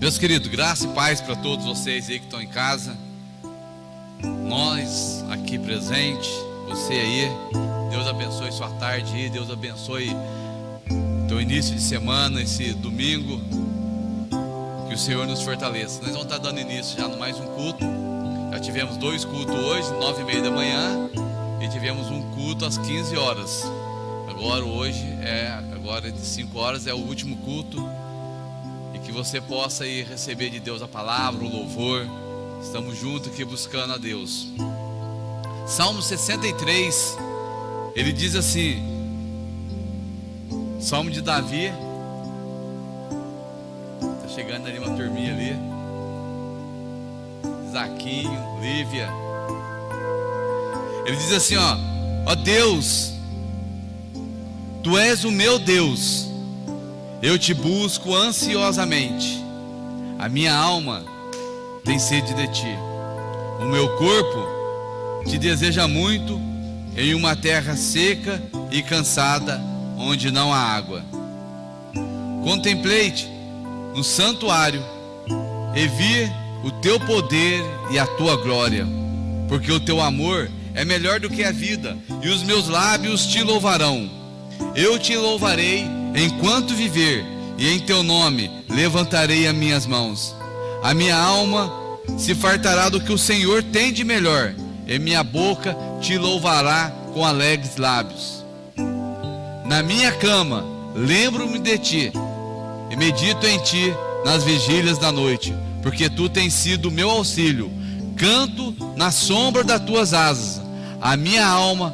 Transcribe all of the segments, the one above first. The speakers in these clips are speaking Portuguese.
Meus queridos, graça e paz para todos vocês aí que estão em casa, nós aqui presentes, você aí. Deus abençoe sua tarde aí, Deus abençoe teu início de semana, esse domingo, que o Senhor nos fortaleça. Nós vamos estar dando início já no mais um culto. Já tivemos 2 cultos hoje, 9h30 da manhã, e tivemos um culto às 15 horas. Agora de 5 horas é o último culto. E que você possa aí receber de Deus a palavra, o louvor. Estamos juntos aqui buscando a Deus. Salmo 63, ele diz assim, Salmo de Davi. Está chegando ali uma turminha ali, Zaquinho, Lívia. Ele diz assim, ó Deus, Tu és o meu Deus, eu te busco ansiosamente. A minha alma tem sede de ti. O meu corpo te deseja muito em uma terra seca e cansada, onde não há água. Contemplei-te no santuário e vi o teu poder e a tua glória, porque o teu amor é melhor do que a vida, e os meus lábios te louvarão. Eu te louvarei enquanto viver, e em teu nome levantarei as minhas mãos. A minha alma se fartará do que o Senhor tem de melhor, e minha boca te louvará com alegres lábios. Na minha cama lembro-me de ti, e medito em ti nas vigílias da noite, porque tu tens sido o meu auxílio. Canto na sombra das tuas asas. A minha alma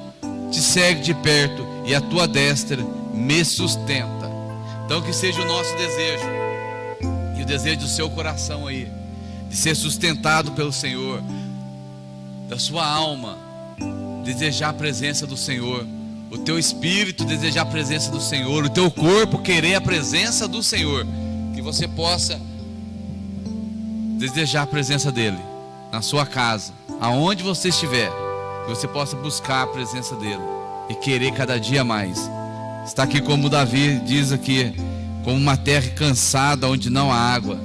te segue de perto, e a tua destra me sustenta. Então que seja o nosso desejo, e o desejo do seu coração aí, de ser sustentado pelo Senhor, da sua alma desejar a presença do Senhor, o teu espírito desejar a presença do Senhor, o teu corpo querer a presença do Senhor. Que você possa desejar a presença dEle na sua casa, aonde você estiver, que você possa buscar a presença dEle e querer cada dia mais. Está aqui como Davi diz aqui, como uma terra cansada onde não há água.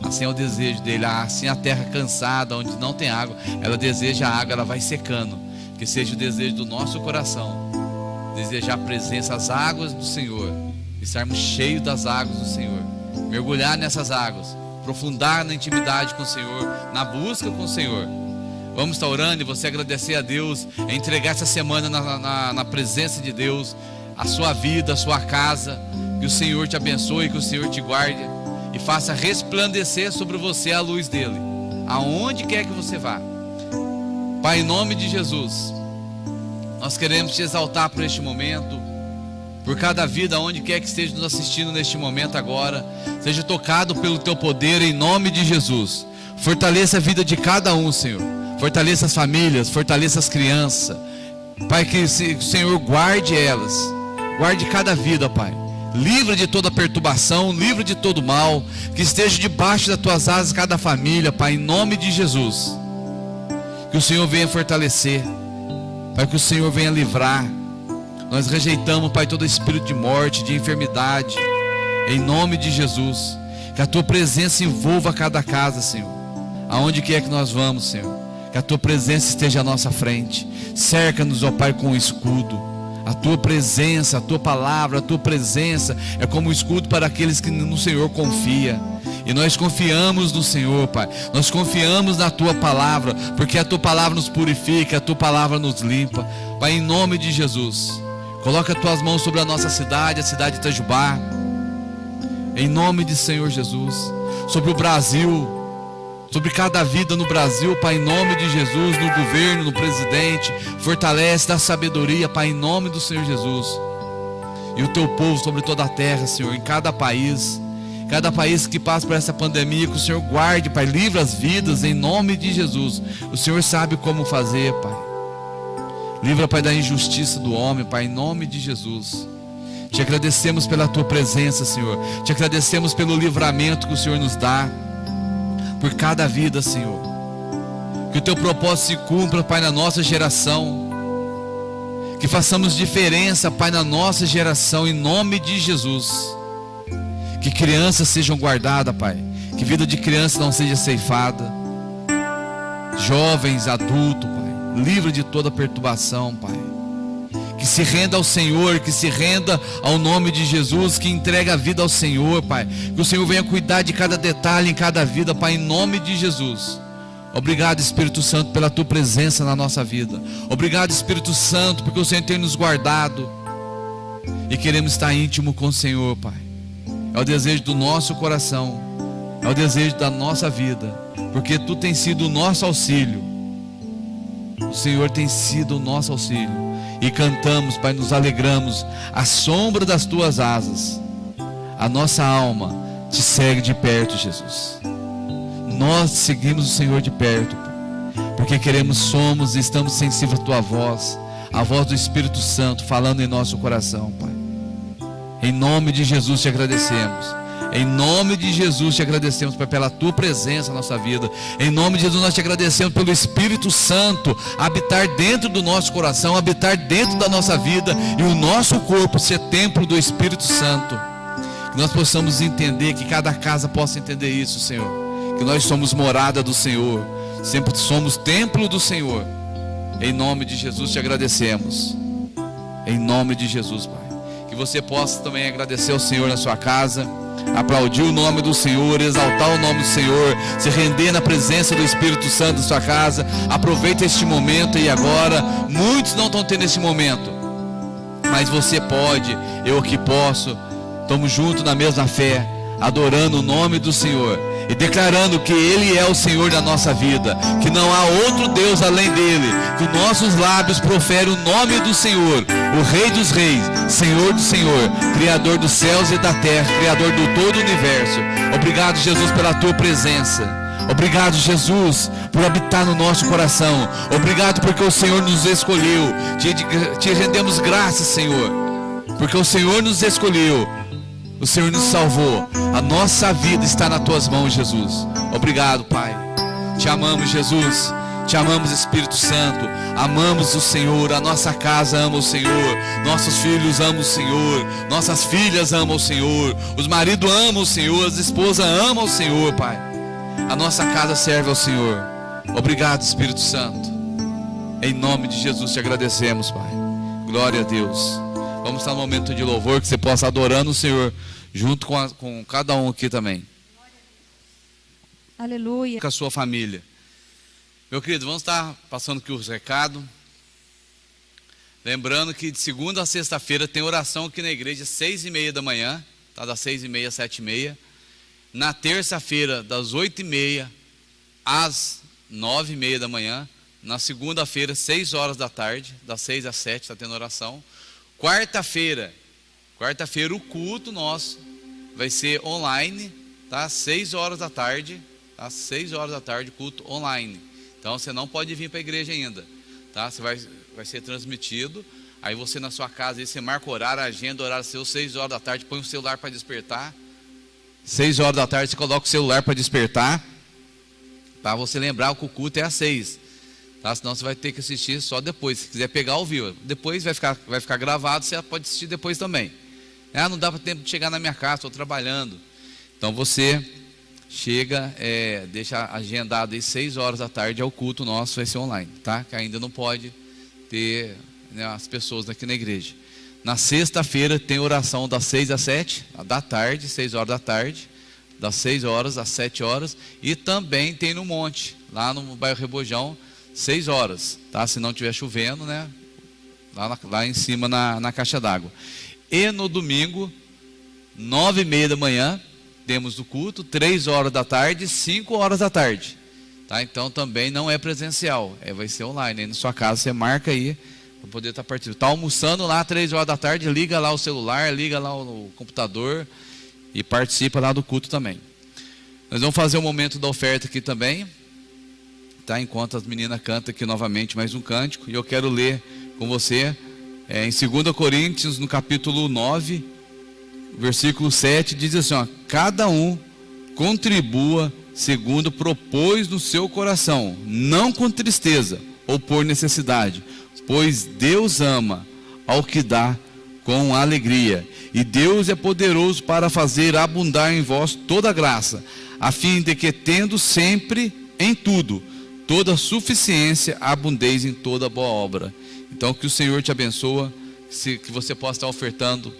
Assim é o desejo dele. Assim a terra cansada onde não tem água, ela deseja a água, ela vai secando. Que seja o desejo do nosso coração, desejar a presença, as águas do Senhor, estarmos cheios das águas do Senhor, mergulhar nessas águas, aprofundar na intimidade com o Senhor, na busca com o Senhor. Vamos estar orando e você agradecer a Deus, entregar essa semana na presença de Deus, a sua vida, a sua casa. Que o Senhor te abençoe, que o Senhor te guarde e faça resplandecer sobre você a luz dele, aonde quer que você vá. Pai, em nome de Jesus, nós queremos te exaltar por este momento, por cada vida, onde quer que esteja nos assistindo neste momento agora. Seja tocado pelo teu poder, em nome de Jesus. Fortaleça a vida de cada um, Senhor. Fortaleça as famílias, fortaleça as crianças. Pai, que o Senhor guarde elas, guarde cada vida, Pai. Livra de toda perturbação, livra de todo mal. Que esteja debaixo das tuas asas cada família, Pai, em nome de Jesus. Que o Senhor venha fortalecer, Pai, que o Senhor venha livrar. Nós rejeitamos, Pai, todo espírito de morte, de enfermidade, em nome de Jesus. Que a tua presença envolva cada casa, Senhor, aonde quer que nós vamos, Senhor. Que a tua presença esteja à nossa frente. Cerca-nos, ó Pai, com o escudo. A tua presença, a tua palavra, a tua presença é como um escudo para aqueles que no Senhor confia. E nós confiamos no Senhor, Pai. Nós confiamos na tua palavra, porque a tua palavra nos purifica, a tua palavra nos limpa. Pai, em nome de Jesus, coloca as tuas mãos sobre a nossa cidade, a cidade de Itajubá, em nome de Senhor Jesus. Sobre o Brasil, sobre cada vida no Brasil, Pai, em nome de Jesus. No governo, no presidente, fortalece, dá sabedoria, Pai, em nome do Senhor Jesus. E o teu povo sobre toda a terra, Senhor, em cada país que passa por essa pandemia, que o Senhor guarde, Pai, livra as vidas, em nome de Jesus. O Senhor sabe como fazer, Pai. Livra, Pai, da injustiça do homem, Pai, em nome de Jesus. Te agradecemos pela tua presença, Senhor. Te agradecemos pelo livramento que o Senhor nos dá, por cada vida, Senhor. Que o teu propósito se cumpra, Pai, na nossa geração. Que façamos diferença, Pai, na nossa geração, em nome de Jesus. Que crianças sejam guardadas, Pai. Que vida de criança não seja ceifada. Jovens, adultos, Pai, livra de toda perturbação, Pai. Que se renda ao Senhor, que se renda ao nome de Jesus, que entregue a vida ao Senhor, Pai. Que o Senhor venha cuidar de cada detalhe em cada vida, Pai, em nome de Jesus. Obrigado, Espírito Santo, pela Tua presença na nossa vida. Obrigado, Espírito Santo, porque o Senhor tem nos guardado. E queremos estar íntimo com o Senhor, Pai. É o desejo do nosso coração, é o desejo da nossa vida, porque Tu tens sido o nosso auxílio. O Senhor tem sido o nosso auxílio. E cantamos, Pai, nos alegramos à sombra das Tuas asas. A nossa alma Te segue de perto, Jesus. Nós seguimos o Senhor de perto, Pai, porque somos e estamos sensíveis à Tua voz, a voz do Espírito Santo falando em nosso coração, Pai. Em nome de Jesus Te agradecemos. Em nome de Jesus Te agradecemos, Pai, pela Tua presença na nossa vida. Em nome de Jesus nós Te agradecemos pelo Espírito Santo habitar dentro do nosso coração, habitar dentro da nossa vida, e o nosso corpo ser templo do Espírito Santo. Que nós possamos entender, que cada casa possa entender isso, Senhor. Que nós somos morada do Senhor, sempre somos templo do Senhor. Em nome de Jesus Te agradecemos. Em nome de Jesus, Pai. Que você possa também agradecer ao Senhor na sua casa, aplaudir o nome do Senhor, exaltar o nome do Senhor, se render na presença do Espírito Santo na sua casa. Aproveita este momento. E agora, muitos não estão tendo esse momento, mas você pode, eu aqui posso. Estamos juntos na mesma fé, adorando o nome do Senhor e declarando que Ele é o Senhor da nossa vida, que não há outro Deus além dEle, que os nossos lábios proferem o nome do Senhor, o Rei dos Reis, Senhor do Senhor, Criador dos céus e da terra, Criador do todo o universo. Obrigado, Jesus, pela Tua presença. Obrigado, Jesus, por habitar no nosso coração. Obrigado porque o Senhor nos escolheu. Te rendemos graças, Senhor, porque o Senhor nos escolheu. O Senhor nos salvou. A nossa vida está nas Tuas mãos, Jesus. Obrigado, Pai. Te amamos, Jesus. Te amamos, Espírito Santo. Amamos o Senhor. A nossa casa ama o Senhor. Nossos filhos amam o Senhor. Nossas filhas amam o Senhor. Os maridos amam o Senhor. As esposas amam o Senhor, Pai. A nossa casa serve ao Senhor. Obrigado, Espírito Santo. Em nome de Jesus Te agradecemos, Pai. Glória a Deus. Vamos estar no momento de louvor, que você possa adorando o Senhor junto com cada um aqui também. Aleluia. Com a sua família. Meu querido, vamos estar passando aqui os recados. Lembrando que de segunda a sexta-feira tem oração aqui na igreja, 6h30 da manhã, tá? Das 6h30 às 7h30. Na terça-feira, das 8h30 às 9h30 da manhã. Na segunda-feira, 6 horas da tarde, das 6 às 7 está tendo oração. Quarta-feira, o culto nosso vai ser online, tá? 6 horas da tarde, tá? 6 horas da tarde, culto online. Então você não pode vir para a igreja ainda, tá? Você vai ser transmitido. Aí você na sua casa, aí você marca o horário, agenda o horário seu, 6 horas da tarde, põe o celular para despertar. 6 horas da tarde você coloca o celular para despertar, para você lembrar que o culto é às 6. Tá? Senão você vai ter que assistir só depois. Se quiser pegar ao vivo, depois vai ficar gravado. Você pode assistir depois também. Não dá para tempo de chegar na minha casa, estou trabalhando. Então você chega, deixa agendado aí 6 horas da tarde, é o culto nosso, vai ser online, tá? Que ainda não pode ter, né, as pessoas aqui na igreja. Na sexta-feira tem oração das 6 às 7 da tarde, 6 horas da tarde, das 6 horas às 7 horas, e também tem no Monte, lá no bairro Rebojão, 6 horas, tá? Se não estiver chovendo, né? Lá em cima na caixa d'água. E no domingo, 9h30 da manhã, temos o culto, 3 horas da tarde, 5 horas da tarde. Tá? Então também não é presencial, vai ser online. Aí na sua casa você marca aí, para poder estar participando. Está almoçando lá, 3 horas da tarde, liga lá o celular, liga lá o computador e participa lá do culto também. Nós vamos fazer um momento da oferta aqui também. Tá? Enquanto as meninas cantam aqui novamente mais um cântico, e eu quero ler com você em 2 Coríntios, no capítulo 9, versículo 7, diz assim, ó, cada um contribua segundo propôs no seu coração, não com tristeza ou por necessidade, pois Deus ama ao que dá com alegria, e Deus é poderoso para fazer abundar em vós toda graça, a fim de que, tendo sempre em tudo toda suficiência, abundeis em toda boa obra. Então, que o Senhor te abençoe, que você possa estar ofertando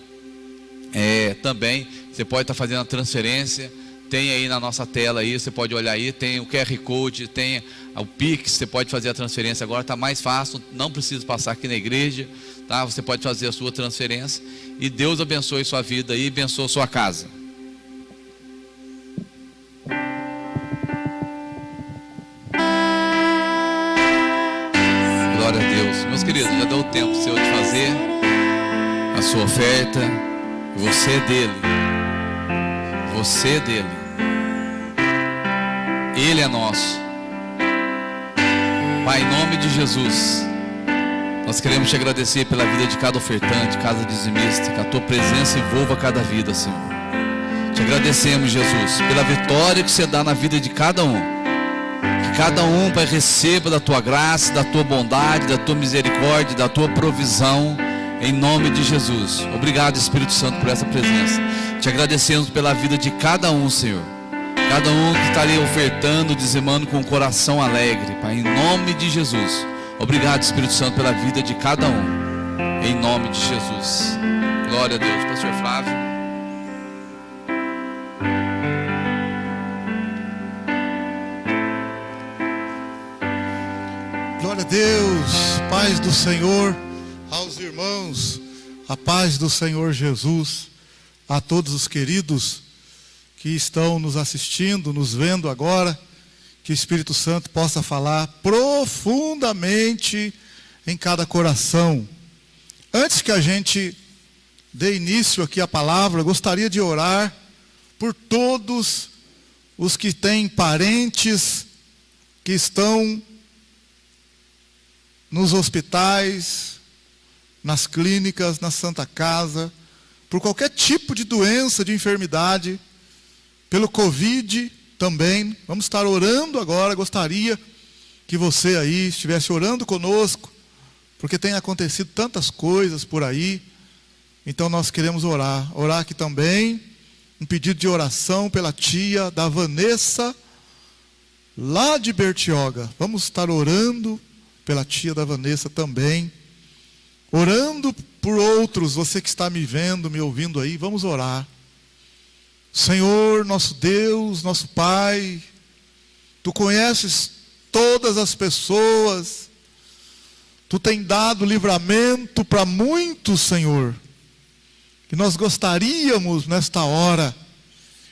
também. Você pode estar fazendo a transferência, tem aí na nossa tela aí, você pode olhar aí, tem o QR Code, tem o Pix, você pode fazer a transferência agora, está mais fácil, não precisa passar aqui na igreja, tá? Você pode fazer a sua transferência, e Deus abençoe sua vida e abençoe sua casa. Glória a Deus. Meus queridos, já deu o tempo seu de fazer a sua oferta. Você é dele. Você é dele. Ele é nosso. Pai, em nome de Jesus, nós queremos te agradecer pela vida de cada ofertante, cada dizimista, que a tua presença envolva cada vida, Senhor. Te agradecemos, Jesus, pela vitória que você dá na vida de cada um. Que cada um, Pai, receba da tua graça, da tua bondade, da tua misericórdia, da tua provisão, em nome de Jesus. Obrigado, Espírito Santo, por essa presença. Te agradecemos pela vida de cada um, Senhor. Cada um que está ali ofertando, dizimando com o coração alegre, Pai, em nome de Jesus. Obrigado, Espírito Santo, pela vida de cada um, em nome de Jesus. Glória a Deus. Pastor Flávio. Glória a Deus. Paz do Senhor aos irmãos, a paz do Senhor Jesus a todos os queridos que estão nos assistindo, nos vendo agora. Que o Espírito Santo possa falar profundamente em cada coração. Antes que a gente dê início aqui à palavra, gostaria de orar por todos os que têm parentes que estão nos hospitais, nas clínicas, na Santa Casa, por qualquer tipo de doença, de enfermidade, pelo Covid também. Vamos estar orando agora. Gostaria que você aí estivesse orando conosco, porque tem acontecido tantas coisas por aí. Então nós queremos orar aqui também, um pedido de oração pela tia da Vanessa, lá de Bertioga. Vamos estar orando pela tia da Vanessa também, orando por outros. Você que está me vendo, me ouvindo aí, vamos orar. Senhor, nosso Deus, nosso Pai, Tu conheces todas as pessoas, Tu tem dado livramento para muitos, Senhor, e nós gostaríamos nesta hora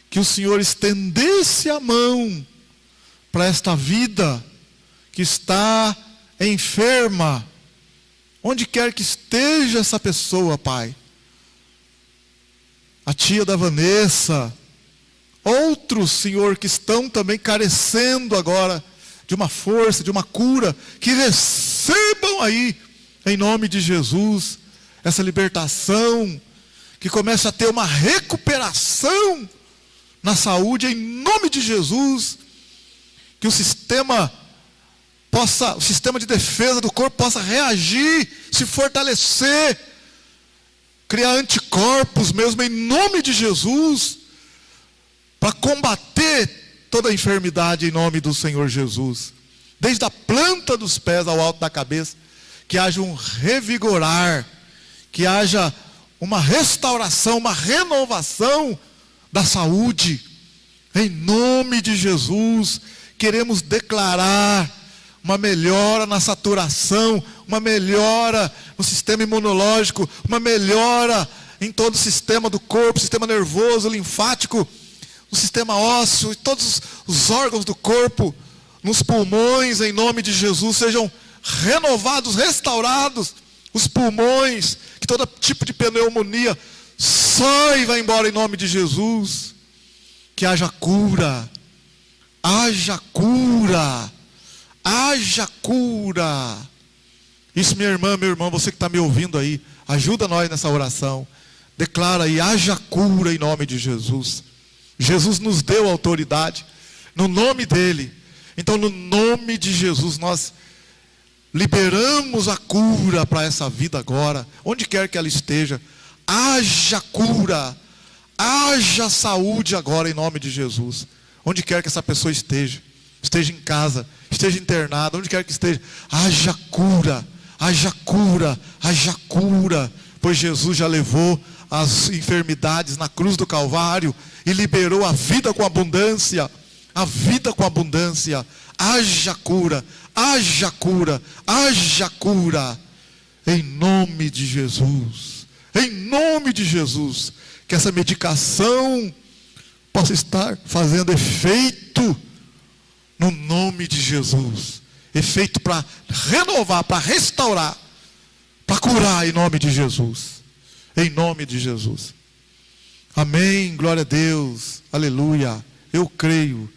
que o Senhor estendesse a mão para esta vida que está enferma, onde quer que esteja essa pessoa, Pai. A tia da Vanessa, outros, Senhor, que estão também carecendo agora de uma força, de uma cura, que recebam aí, em nome de Jesus, essa libertação, que comece a ter uma recuperação na saúde, em nome de Jesus, que o sistema de defesa do corpo possa reagir, se fortalecer, criar anticorpos mesmo, em nome de Jesus, para combater toda a enfermidade em nome do Senhor Jesus, desde a planta dos pés ao alto da cabeça, que haja um revigorar, que haja uma restauração, uma renovação da saúde, em nome de Jesus. Queremos declarar uma melhora na saturação, uma melhora no sistema imunológico, uma melhora em todo o sistema do corpo, sistema nervoso, linfático, no sistema ósseo, e todos os órgãos do corpo, nos pulmões, em nome de Jesus, sejam renovados, restaurados, os pulmões, que todo tipo de pneumonia sai e vai embora em nome de Jesus, que haja cura, haja cura, haja cura. Isso, minha irmã, meu irmão, você que está me ouvindo aí, ajuda nós nessa oração, declara aí, haja cura em nome de Jesus. Jesus nos deu autoridade, no nome dEle. Então, no nome de Jesus, nós liberamos a cura para essa vida agora, onde quer que ela esteja. Haja cura, haja saúde agora em nome de Jesus. onde quer que essa pessoa esteja em casa, esteja internada, onde quer que esteja, haja cura, haja cura, haja cura, pois Jesus já levou as enfermidades na cruz do Calvário e liberou a vida com abundância, a vida com abundância. Haja cura, haja cura, haja cura, em nome de Jesus, em nome de Jesus, que essa medicação possa estar fazendo efeito, no nome de Jesus, efeito para renovar, para restaurar, para curar, em nome de Jesus, em nome de Jesus. Amém, glória a Deus, aleluia. Eu creio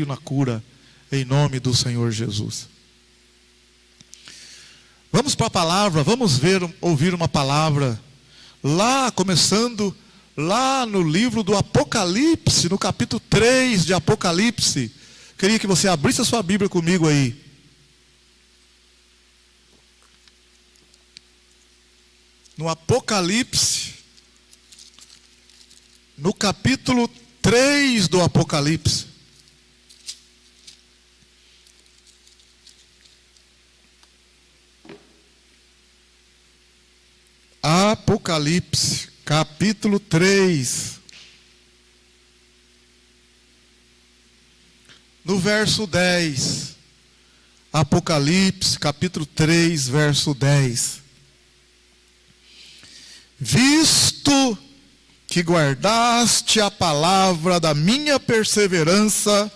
na cura, em nome do Senhor Jesus. Vamos para a palavra, vamos ouvir uma palavra, começando lá no livro do Apocalipse, no capítulo 3 de Apocalipse. Queria que você abrisse a sua Bíblia comigo aí. No Apocalipse, no capítulo 3 do Apocalipse. Apocalipse, capítulo 3. No verso 10. Apocalipse, capítulo 3, verso 10. Visto que guardaste a palavra da minha perseverança,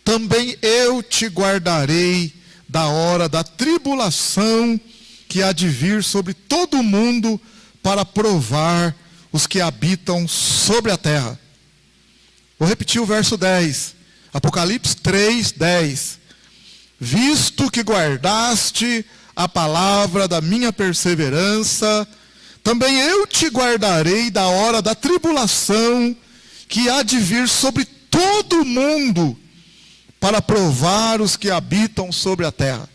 também eu te guardarei da hora da tribulação que há de vir sobre todo o mundo, para provar os que habitam sobre a terra. Vou repetir o verso 10. Apocalipse 3, 10. Visto que guardaste a palavra da minha perseverança, também eu te guardarei da hora da tribulação que há de vir sobre todo o mundo, para provar os que habitam sobre a terra.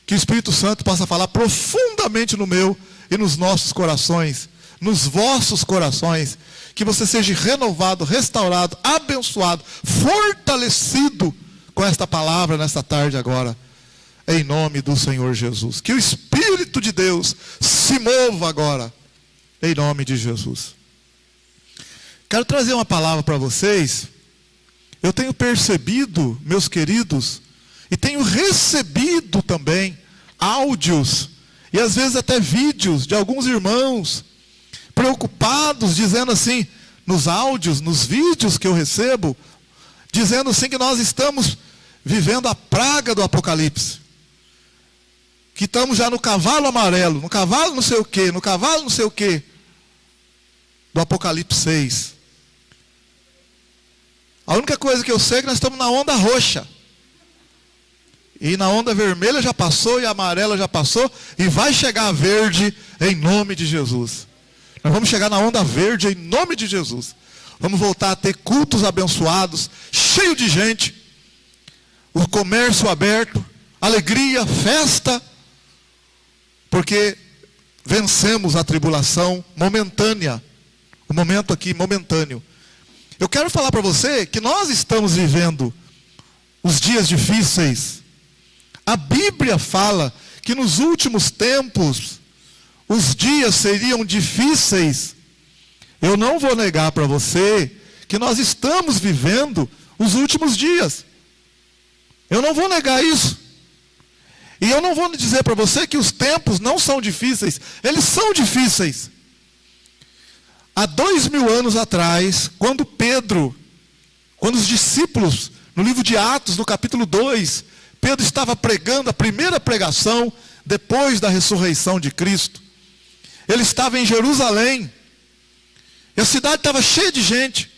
Que o Espírito Santo possa falar profundamente no meu e nos nossos corações, nos vossos corações, que você seja renovado, restaurado, abençoado, fortalecido com esta palavra nesta tarde agora, em nome do Senhor Jesus. Que o Espírito de Deus se mova agora, em nome de Jesus. Quero trazer uma palavra para vocês. Eu tenho percebido, meus queridos, e tenho recebido também áudios e às vezes até vídeos de alguns irmãos preocupados, dizendo assim, nos áudios, nos vídeos que eu recebo, dizendo assim que nós estamos vivendo a praga do Apocalipse, que estamos já no cavalo amarelo, no cavalo não sei o que, no cavalo não sei o que, do Apocalipse 6. A única coisa que eu sei é que nós estamos na onda roxa. E na onda vermelha já passou, e a amarela já passou, e vai chegar a verde em nome de Jesus. Nós vamos chegar na onda verde em nome de Jesus. Vamos voltar a ter cultos abençoados, cheio de gente, o comércio aberto, alegria, festa, porque vencemos a tribulação momentânea. O momento aqui momentâneo. Eu quero falar para você que nós estamos vivendo os dias difíceis. A Bíblia fala que nos últimos tempos os dias seriam difíceis. Eu não vou negar para você que nós estamos vivendo os últimos dias. Eu não vou negar isso. E eu não vou dizer para você que os tempos não são difíceis. Eles são difíceis. Há 2000 anos atrás, quando os discípulos, no livro de Atos, no capítulo 2, Pedro estava pregando a primeira pregação depois da ressurreição de Cristo. Ele estava em Jerusalém. E a cidade estava cheia de gente.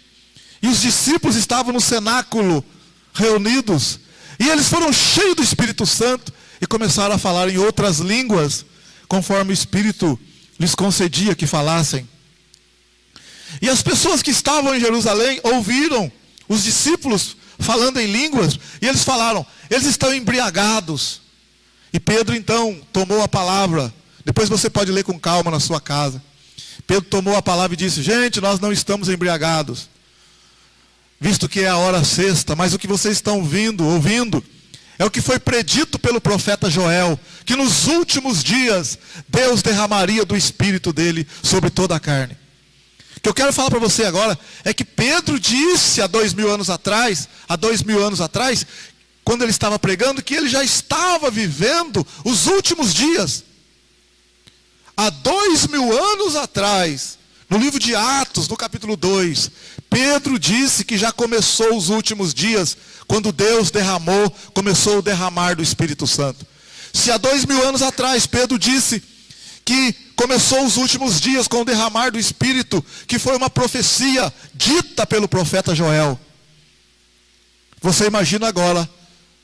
E os discípulos estavam no cenáculo reunidos. E eles foram cheios do Espírito Santo e começaram a falar em outras línguas, conforme o Espírito lhes concedia que falassem. E as pessoas que estavam em Jerusalém ouviram os discípulos falando em línguas, e eles falaram, eles estão embriagados. E Pedro então tomou a palavra. Depois você pode ler com calma na sua casa. Pedro tomou a palavra e disse, gente, nós não estamos embriagados. visto que é a hora sexta, mas o que vocês estão ouvindo, é o que foi predito pelo profeta Joel, que nos últimos dias Deus derramaria do Espírito dele sobre toda a carne. O que eu quero falar para você agora é que Pedro disse há 2000 anos atrás, quando ele estava pregando, que ele já estava vivendo os últimos dias. Há 2000 anos atrás, no livro de Atos, no capítulo 2, Pedro disse que já começou os últimos dias, quando Deus começou o derramar do Espírito Santo. Se há 2000 anos atrás Pedro disse que começou os últimos dias com o derramar do Espírito, que foi uma profecia dita pelo profeta Joel, você imagina agora,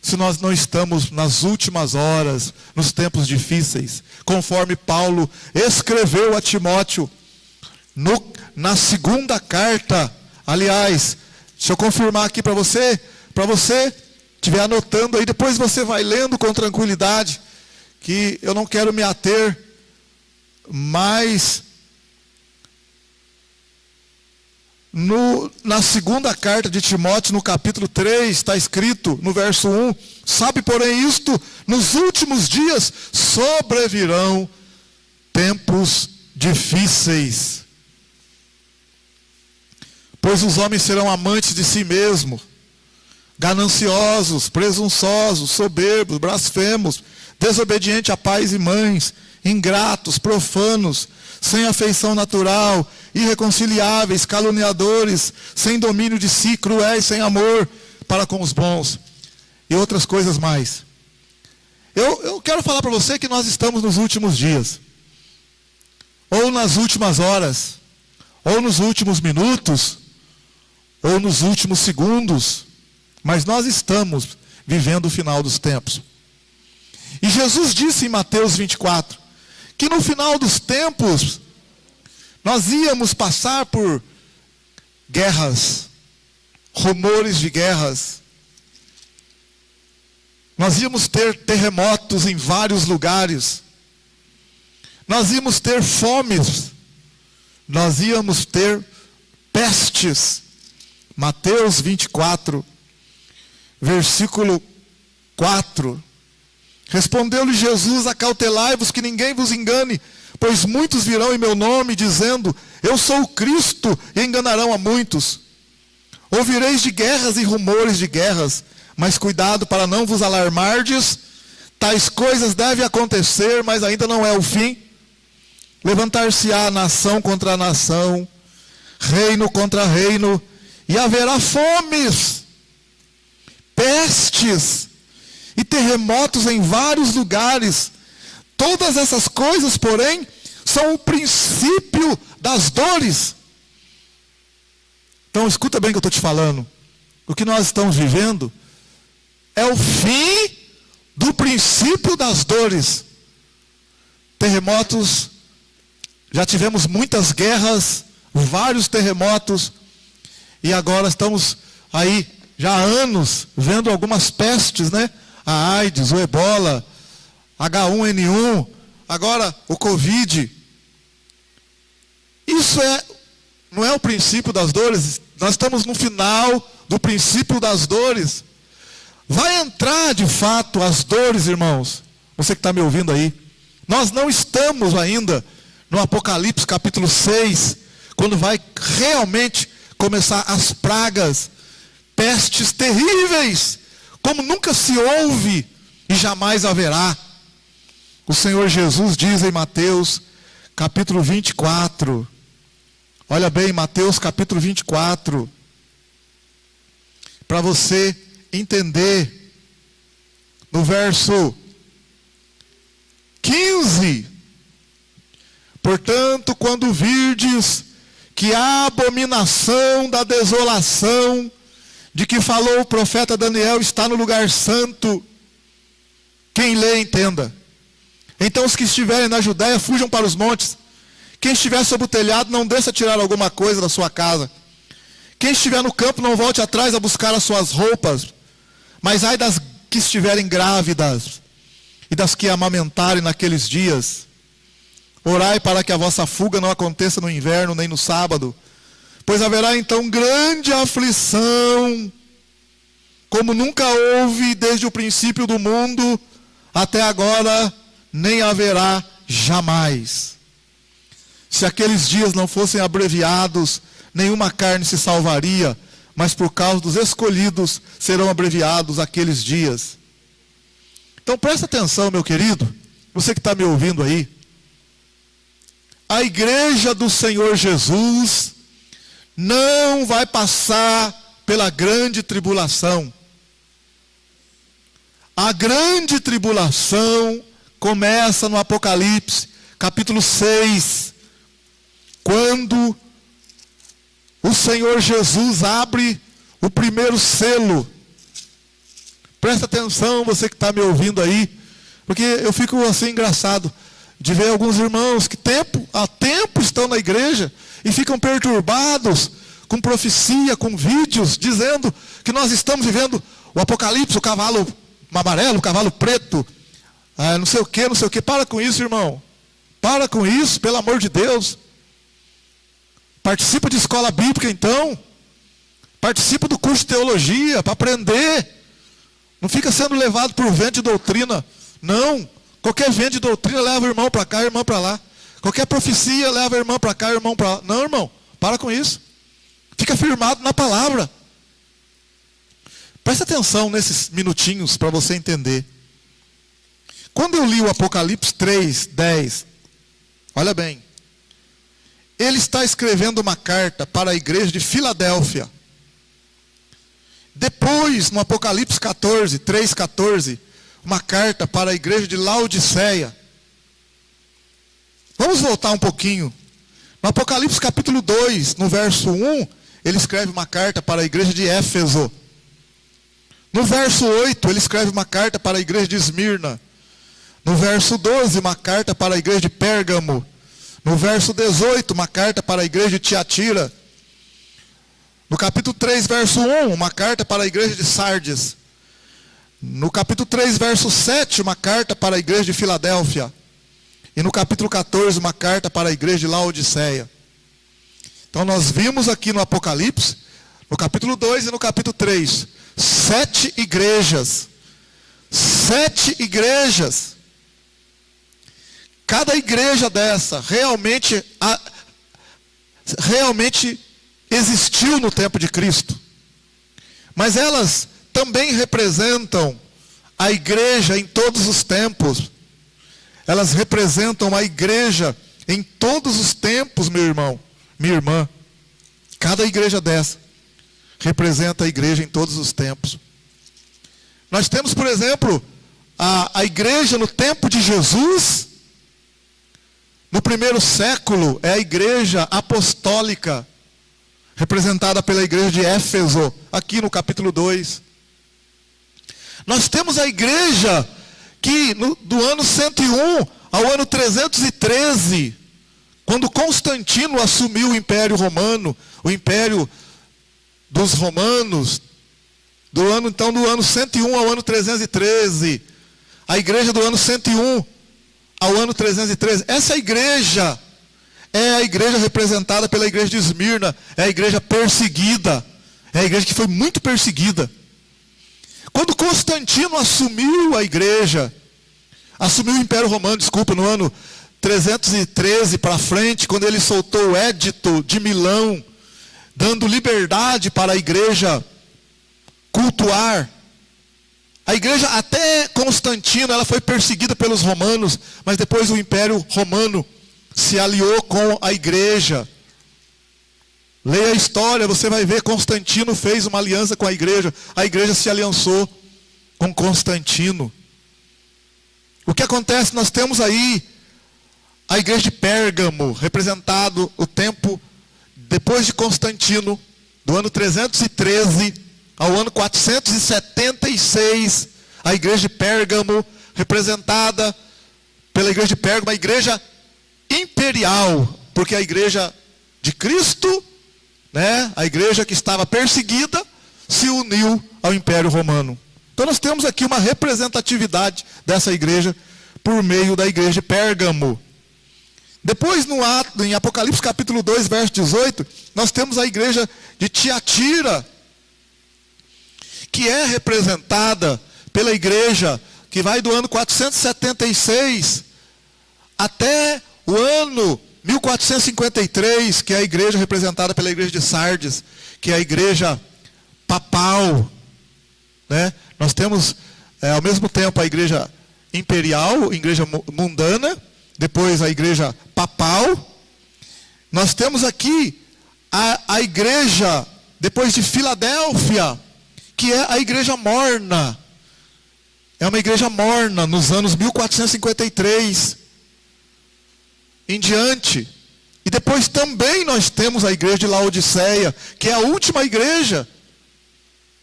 se nós não estamos nas últimas horas, nos tempos difíceis, conforme Paulo escreveu a Timóteo, na segunda carta. Aliás, deixa eu confirmar aqui para você estiver anotando aí, depois você vai lendo com tranquilidade, que eu não quero me ater mais na segunda carta de Timóteo, no capítulo 3, está escrito no verso 1, sabe porém isto, nos últimos dias sobrevirão tempos difíceis, pois os homens serão amantes de si mesmos, gananciosos, presunçosos, soberbos, blasfemos, desobedientes a pais e mães, ingratos, profanos, sem afeição natural, irreconciliáveis, caluniadores, sem domínio de si, cruéis, sem amor para com os bons, e outras coisas mais. Eu quero falar para você que nós estamos nos últimos dias, ou nas últimas horas, ou nos últimos minutos, ou nos últimos segundos, mas nós estamos vivendo o final dos tempos. E Jesus disse em Mateus 24, que no final dos tempos, nós íamos passar por guerras, rumores de guerras, nós íamos ter terremotos em vários lugares, nós íamos ter fomes, nós íamos ter pestes. Mateus 24, versículo 4. Respondeu-lhe Jesus, acautelai-vos que ninguém vos engane, pois muitos virão em meu nome, dizendo, eu sou o Cristo, e enganarão a muitos. Ouvireis de guerras e rumores de guerras, mas cuidado para não vos alarmardes, tais coisas devem acontecer, mas ainda não é o fim. Levantar-se-á nação contra nação, reino contra reino, e haverá fomes, pestes e terremotos em vários lugares. Todas essas coisas, porém, são o princípio das dores. Então escuta bem o que eu estou te falando. O que nós estamos vivendo é o fim do princípio das dores. Terremotos, já tivemos muitas guerras, vários terremotos, e agora estamos aí já há anos vendo algumas pestes, né? A AIDS, o Ebola, H1N1, agora o Covid. Isso não é o princípio das dores. Nós estamos no final do princípio das dores. Vai entrar de fato as dores, irmãos. Você que está me ouvindo aí. Nós não estamos ainda no Apocalipse capítulo 6, quando vai realmente começar as pragas, pestes terríveis, como nunca se houve e jamais haverá. O Senhor Jesus diz em Mateus capítulo 24, olha bem, Mateus capítulo 24, para você entender, no verso 15, portanto, quando virdes que a abominação da desolação, de que falou o profeta Daniel, está no lugar santo, quem lê, entenda. Então os que estiverem na Judéia, fujam para os montes. Quem estiver sob o telhado, não desça a tirar alguma coisa da sua casa. Quem estiver no campo, não volte atrás a buscar as suas roupas. Mas ai das que estiverem grávidas, e das que amamentarem naqueles dias. Orai para que a vossa fuga não aconteça no inverno, nem no sábado, Pois haverá então grande aflição, como nunca houve desde o princípio do mundo, até agora, nem haverá jamais. Se aqueles dias não fossem abreviados, nenhuma carne se salvaria, mas por causa dos escolhidos serão abreviados aqueles dias. Então presta atenção, meu querido, você que está me ouvindo aí. A igreja do Senhor Jesus não vai passar pela grande tribulação. A grande tribulação começa no Apocalipse, capítulo 6, quando o Senhor Jesus abre o primeiro selo. Presta atenção, você que está me ouvindo aí, porque eu fico assim engraçado de ver alguns irmãos que há tempo estão na igreja e ficam perturbados com profecia, com vídeos, dizendo que nós estamos vivendo o Apocalipse, o cavalo amarelo, o cavalo preto, não sei o que, não sei o que. Para com isso, irmão. Para com isso, pelo amor de Deus. Participa de escola bíblica, então. Participa do curso de teologia, para aprender. Não fica sendo levado por vento de doutrina. Não. Qualquer vento de doutrina leva o irmão para cá, irmão para lá. Qualquer profecia leva o irmão para cá, irmão para lá. Não, irmão. Para com isso. Fica firmado na palavra. Presta atenção nesses minutinhos para você entender. Quando eu li o Apocalipse 3, 10, olha bem. Ele está escrevendo uma carta para a igreja de Filadélfia. Depois, no Apocalipse 14, 3, 14, uma carta para a igreja de Laodiceia. Vamos voltar um pouquinho. No Apocalipse capítulo 2, no verso 1, ele escreve uma carta para a igreja de Éfeso. No verso 8, ele escreve uma carta para a igreja de Esmirna. No verso 12, uma carta para a igreja de Pérgamo. No verso 18, uma carta para a igreja de Tiatira. No capítulo 3, verso 1, uma carta para a igreja de Sardes. No capítulo 3, verso 7, uma carta para a igreja de Filadélfia. E no capítulo 14, uma carta para a igreja de Laodiceia. Então nós vimos aqui no Apocalipse, no capítulo 2 e no capítulo 3, 7 igrejas. 7 igrejas. Cada igreja dessa realmente existiu no tempo de Cristo. Mas elas também representam a igreja em todos os tempos. Elas representam a igreja em todos os tempos, meu irmão, minha irmã. Cada igreja dessa representa a igreja em todos os tempos. Nós temos, por exemplo, a igreja no tempo de Jesus. No primeiro século é a igreja apostólica, representada pela igreja de Éfeso, aqui no capítulo 2. Nós temos a igreja que do ano 101 ao ano 313, quando Constantino assumiu o Império Romano, o Império dos Romanos, do ano 101 ao ano 313, a igreja do ano 101 ao ano 313, essa igreja é a igreja representada pela igreja de Esmirna, é a igreja perseguida, é a igreja que foi muito perseguida. Quando Constantino assumiu a igreja, assumiu o Império Romano, no ano 313 para frente, quando ele soltou o Édito de Milão, dando liberdade para a igreja cultuar. A igreja, até Constantino, ela foi perseguida pelos romanos, mas depois o Império Romano se aliou com a igreja. Leia a história, você vai ver, Constantino fez uma aliança com a igreja se aliançou com Constantino. O que acontece? Nós temos aí a igreja de Pérgamo, representado o tempo depois de Constantino, do ano 313 ao ano 476, a igreja de Pérgamo, representada pela igreja de Pérgamo, a igreja imperial, porque a igreja de Cristo, a igreja que estava perseguida, se uniu ao Império Romano. Então nós temos aqui uma representatividade dessa igreja por meio da igreja de Pérgamo. Depois, em Apocalipse capítulo 2, verso 18, nós temos a igreja de Tiatira, que é representada pela igreja que vai do ano 476 até o ano 1453, que é a igreja representada pela igreja de Sardes, que é a igreja papal, né? Nós temos, ao mesmo tempo, a igreja imperial, a igreja mundana, depois a igreja papal. Nós temos aqui a igreja, depois de Filadélfia, que é a igreja morna. É uma igreja morna, nos anos 1453 em diante. E depois também nós temos a igreja de Laodiceia, que é a última igreja,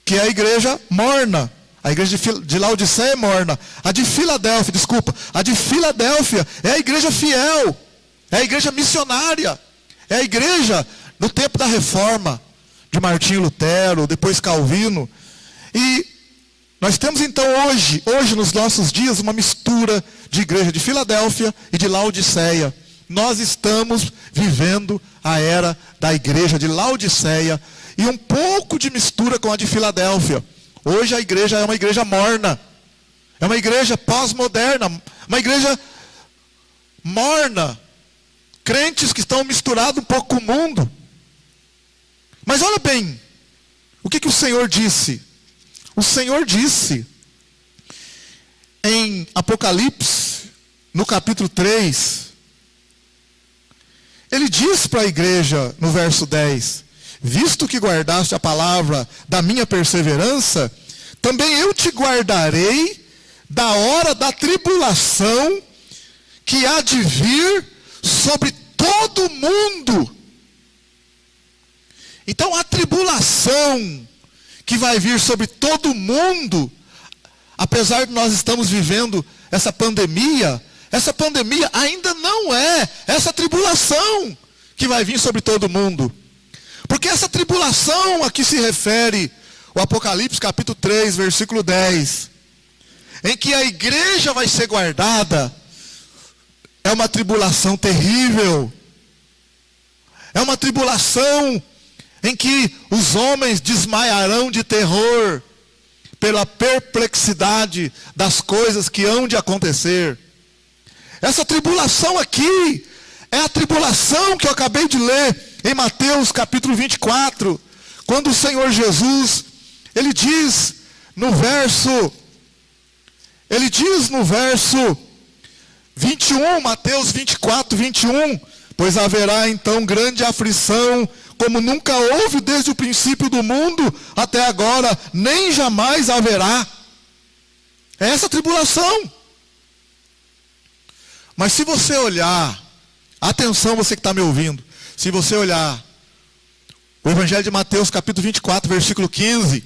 que é a igreja morna. A igreja de Laodiceia é morna. A de Filadélfia, a de Filadélfia é a igreja fiel, é a igreja missionária, é a igreja do tempo da Reforma, de Martinho Lutero, depois Calvino. E nós temos então hoje nos nossos dias, uma mistura de igreja de Filadélfia e de Laodiceia. Nós estamos vivendo a era da igreja de Laodiceia e um pouco de mistura com a de Filadélfia. Hoje a igreja é uma igreja morna, é uma igreja pós-moderna, uma igreja morna, crentes que estão misturados um pouco com o mundo. Mas olha bem, o que o Senhor disse? O Senhor disse em Apocalipse, no capítulo 3, Ele diz para a igreja, no verso 10, visto que guardaste a palavra da minha perseverança, também eu te guardarei da hora da tribulação que há de vir sobre todo o mundo. Então a tribulação que vai vir sobre todo o mundo, apesar de nós estamos vivendo essa pandemia ainda não é essa tribulação que vai vir sobre todo o mundo. Porque essa tribulação a que se refere o Apocalipse capítulo 3, versículo 10, em que a igreja vai ser guardada, é uma tribulação terrível. É uma tribulação em que os homens desmaiarão de terror pela perplexidade das coisas que hão de acontecer. Essa tribulação aqui é a tribulação que eu acabei de ler em Mateus capítulo 24, quando o Senhor Jesus, Ele diz no verso 21, Mateus 24, 21, pois haverá então grande aflição, como nunca houve desde o princípio do mundo até agora, nem jamais haverá. É essa tribulação. Mas se você olhar, atenção você que está me ouvindo, se você olhar o Evangelho de Mateus capítulo 24, versículo 15,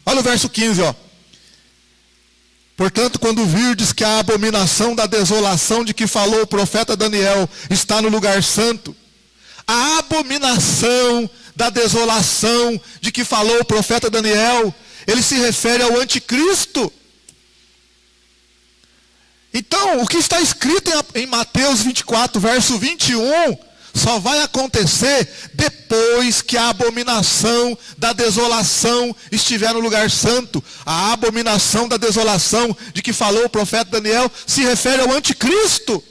olha o verso 15, ó. Portanto, quando virdes que a abominação da desolação de que falou o profeta Daniel está no lugar santo, a abominação da desolação de que falou o profeta Daniel, ele se refere ao anticristo. Então, o que está escrito em Mateus 24, verso 21, só vai acontecer depois que a abominação da desolação estiver no lugar santo. A abominação da desolação de que falou o profeta Daniel se refere ao anticristo.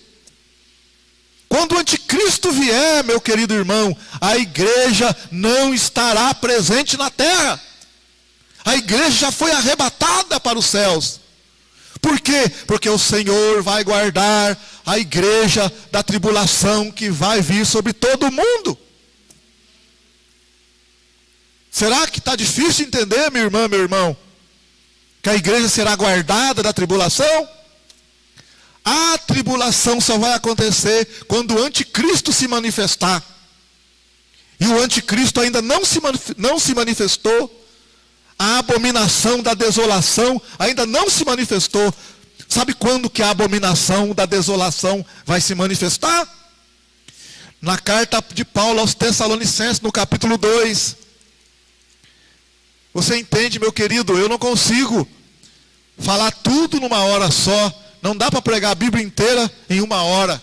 Quando o anticristo vier, meu querido irmão, a igreja não estará presente na terra. A igreja já foi arrebatada para os céus. Por quê? Porque o Senhor vai guardar a igreja da tribulação que vai vir sobre todo o mundo. Será que está difícil entender, minha irmã, meu irmão? Que a igreja será guardada da tribulação? A tribulação só vai acontecer quando o anticristo se manifestar. E o anticristo ainda não se manifestou. A abominação da desolação ainda não se manifestou. Sabe quando que a abominação da desolação vai se manifestar? Na carta de Paulo aos Tessalonicenses, no capítulo 2. Você entende, meu querido? Eu não consigo falar tudo numa hora só. Não dá para pregar a Bíblia inteira em uma hora.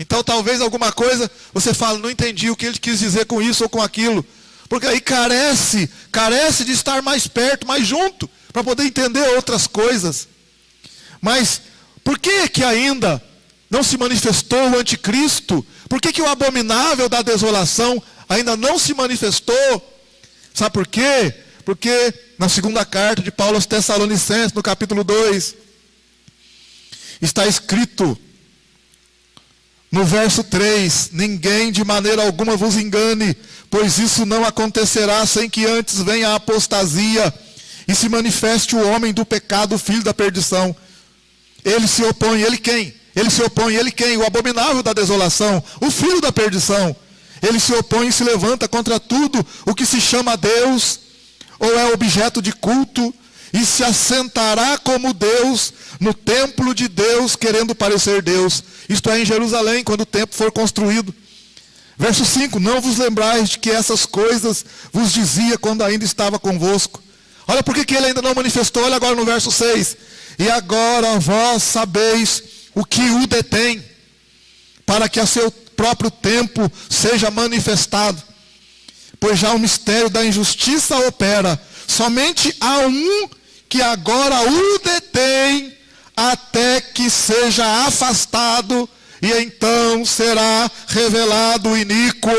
Então talvez alguma coisa você fala, não entendi o que ele quis dizer com isso ou com aquilo. Porque aí carece de estar mais perto, mais junto, para poder entender outras coisas. Mas por que ainda não se manifestou o anticristo? Por que o abominável da desolação ainda não se manifestou? Sabe por quê? Porque na segunda carta de Paulo aos Tessalonicenses, no capítulo 2, está escrito no verso 3, ninguém de maneira alguma vos engane, pois isso não acontecerá sem que antes venha a apostasia e se manifeste o homem do pecado, o filho da perdição. Ele se opõe, ele quem? Ele se opõe, ele quem? O abominável da desolação, o filho da perdição. Ele se opõe e se levanta contra tudo o que se chama Deus, ou é objeto de culto, e se assentará como Deus no templo de Deus, querendo parecer Deus. Isto é, em Jerusalém, quando o templo for construído. Verso 5, não vos lembrais de que essas coisas vos dizia quando ainda estava convosco. Olha por que ele ainda não manifestou, olha agora no verso 6. E agora vós sabeis o que o detém, para que a seu próprio tempo seja manifestado. Pois já o mistério da injustiça opera. Somente há um que agora o detém, até que seja afastado, e então será revelado o iníquo.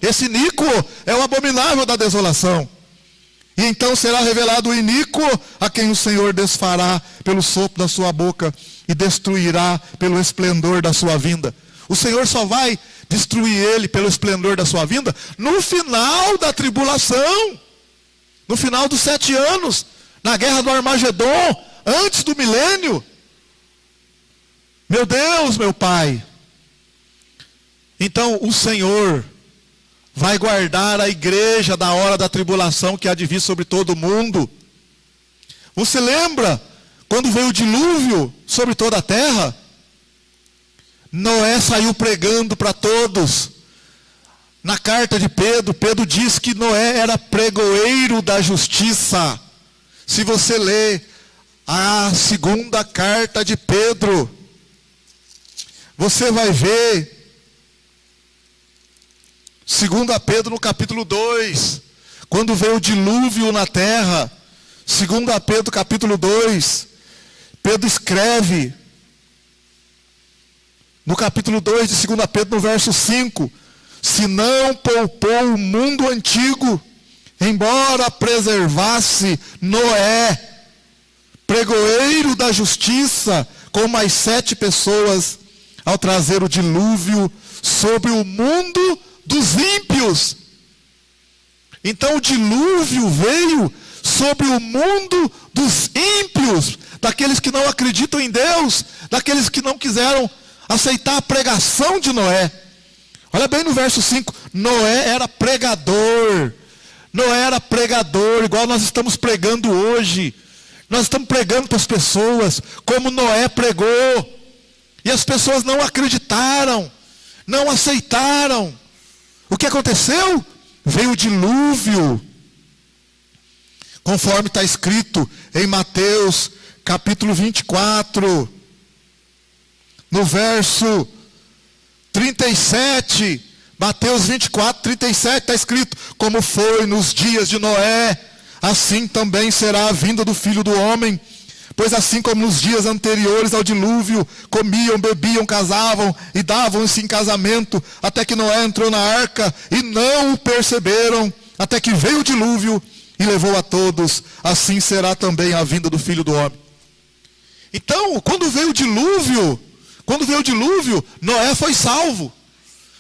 Esse iníquo é o abominável da desolação. E então será revelado o iníquo, a quem o Senhor desfará pelo sopro da sua boca e destruirá pelo esplendor da sua vinda. O Senhor só vai destruir ele pelo esplendor da sua vinda no final da tribulação, no final dos 7 anos, na guerra do Armagedon, antes do milênio. Meu Deus, meu Pai. Então o Senhor vai guardar a igreja da hora da tribulação que há de vir sobre todo o mundo. Você lembra quando veio o dilúvio sobre toda a terra? Noé saiu pregando para todos. Na carta de Pedro, Pedro diz que Noé era pregoeiro da justiça. Se você ler a segunda carta de Pedro, você vai ver 2 Pedro no capítulo 2, quando veio o dilúvio na terra. 2 Pedro capítulo 2, Pedro escreve no capítulo 2 de 2 Pedro, no verso 5, se não poupou o mundo antigo, embora preservasse Noé, pregoeiro da justiça, com mais 7 pessoas, ao trazer o dilúvio sobre o mundo dos ímpios. Então o dilúvio veio sobre o mundo dos ímpios, daqueles que não acreditam em Deus, daqueles que não quiseram aceitar a pregação de Noé. Olha bem no verso 5, Noé era pregador. Noé era pregador, igual nós estamos pregando hoje. Nós estamos pregando para as pessoas, como Noé pregou. E as pessoas não acreditaram, não aceitaram. O que aconteceu? Veio o dilúvio. Conforme está escrito em Mateus capítulo 24, no verso 37, Mateus 24, 37, está escrito, como foi nos dias de Noé, assim também será a vinda do Filho do Homem. Pois assim como nos dias anteriores ao dilúvio, comiam, bebiam, casavam e davam-se em casamento, até que Noé entrou na arca e não o perceberam, até que veio o dilúvio e levou a todos, assim será também a vinda do Filho do Homem. Então, quando veio o dilúvio, Noé foi salvo.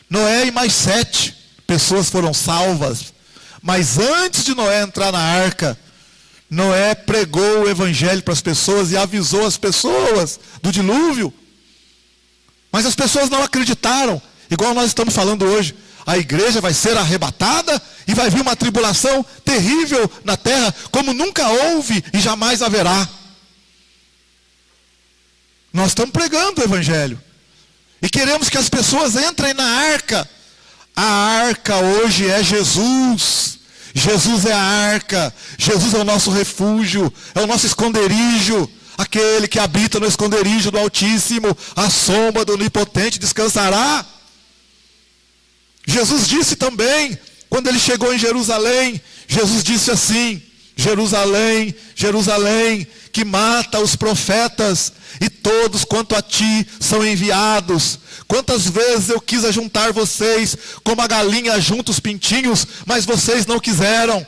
Noé e mais 7 pessoas foram salvas. Mas antes de Noé entrar na arca, Noé pregou o evangelho para as pessoas e avisou as pessoas do dilúvio. Mas as pessoas não acreditaram, igual nós estamos falando hoje. A igreja vai ser arrebatada e vai vir uma tribulação terrível na terra, como nunca houve e jamais haverá. Nós estamos pregando o evangelho e queremos que as pessoas entrem na arca. A arca hoje é Jesus. Jesus é a arca. Jesus é o nosso refúgio, é o nosso esconderijo. aquele que habita no esconderijo do Altíssimo, à sombra do Onipotente descansará. Jesus disse também, quando ele chegou em Jerusalém, Jesus disse assim: Jerusalém, Jerusalém, que mata os profetas, e todos quanto a ti são enviados. Quantas vezes eu quis ajuntar vocês, como a galinha junta os pintinhos, mas vocês não quiseram.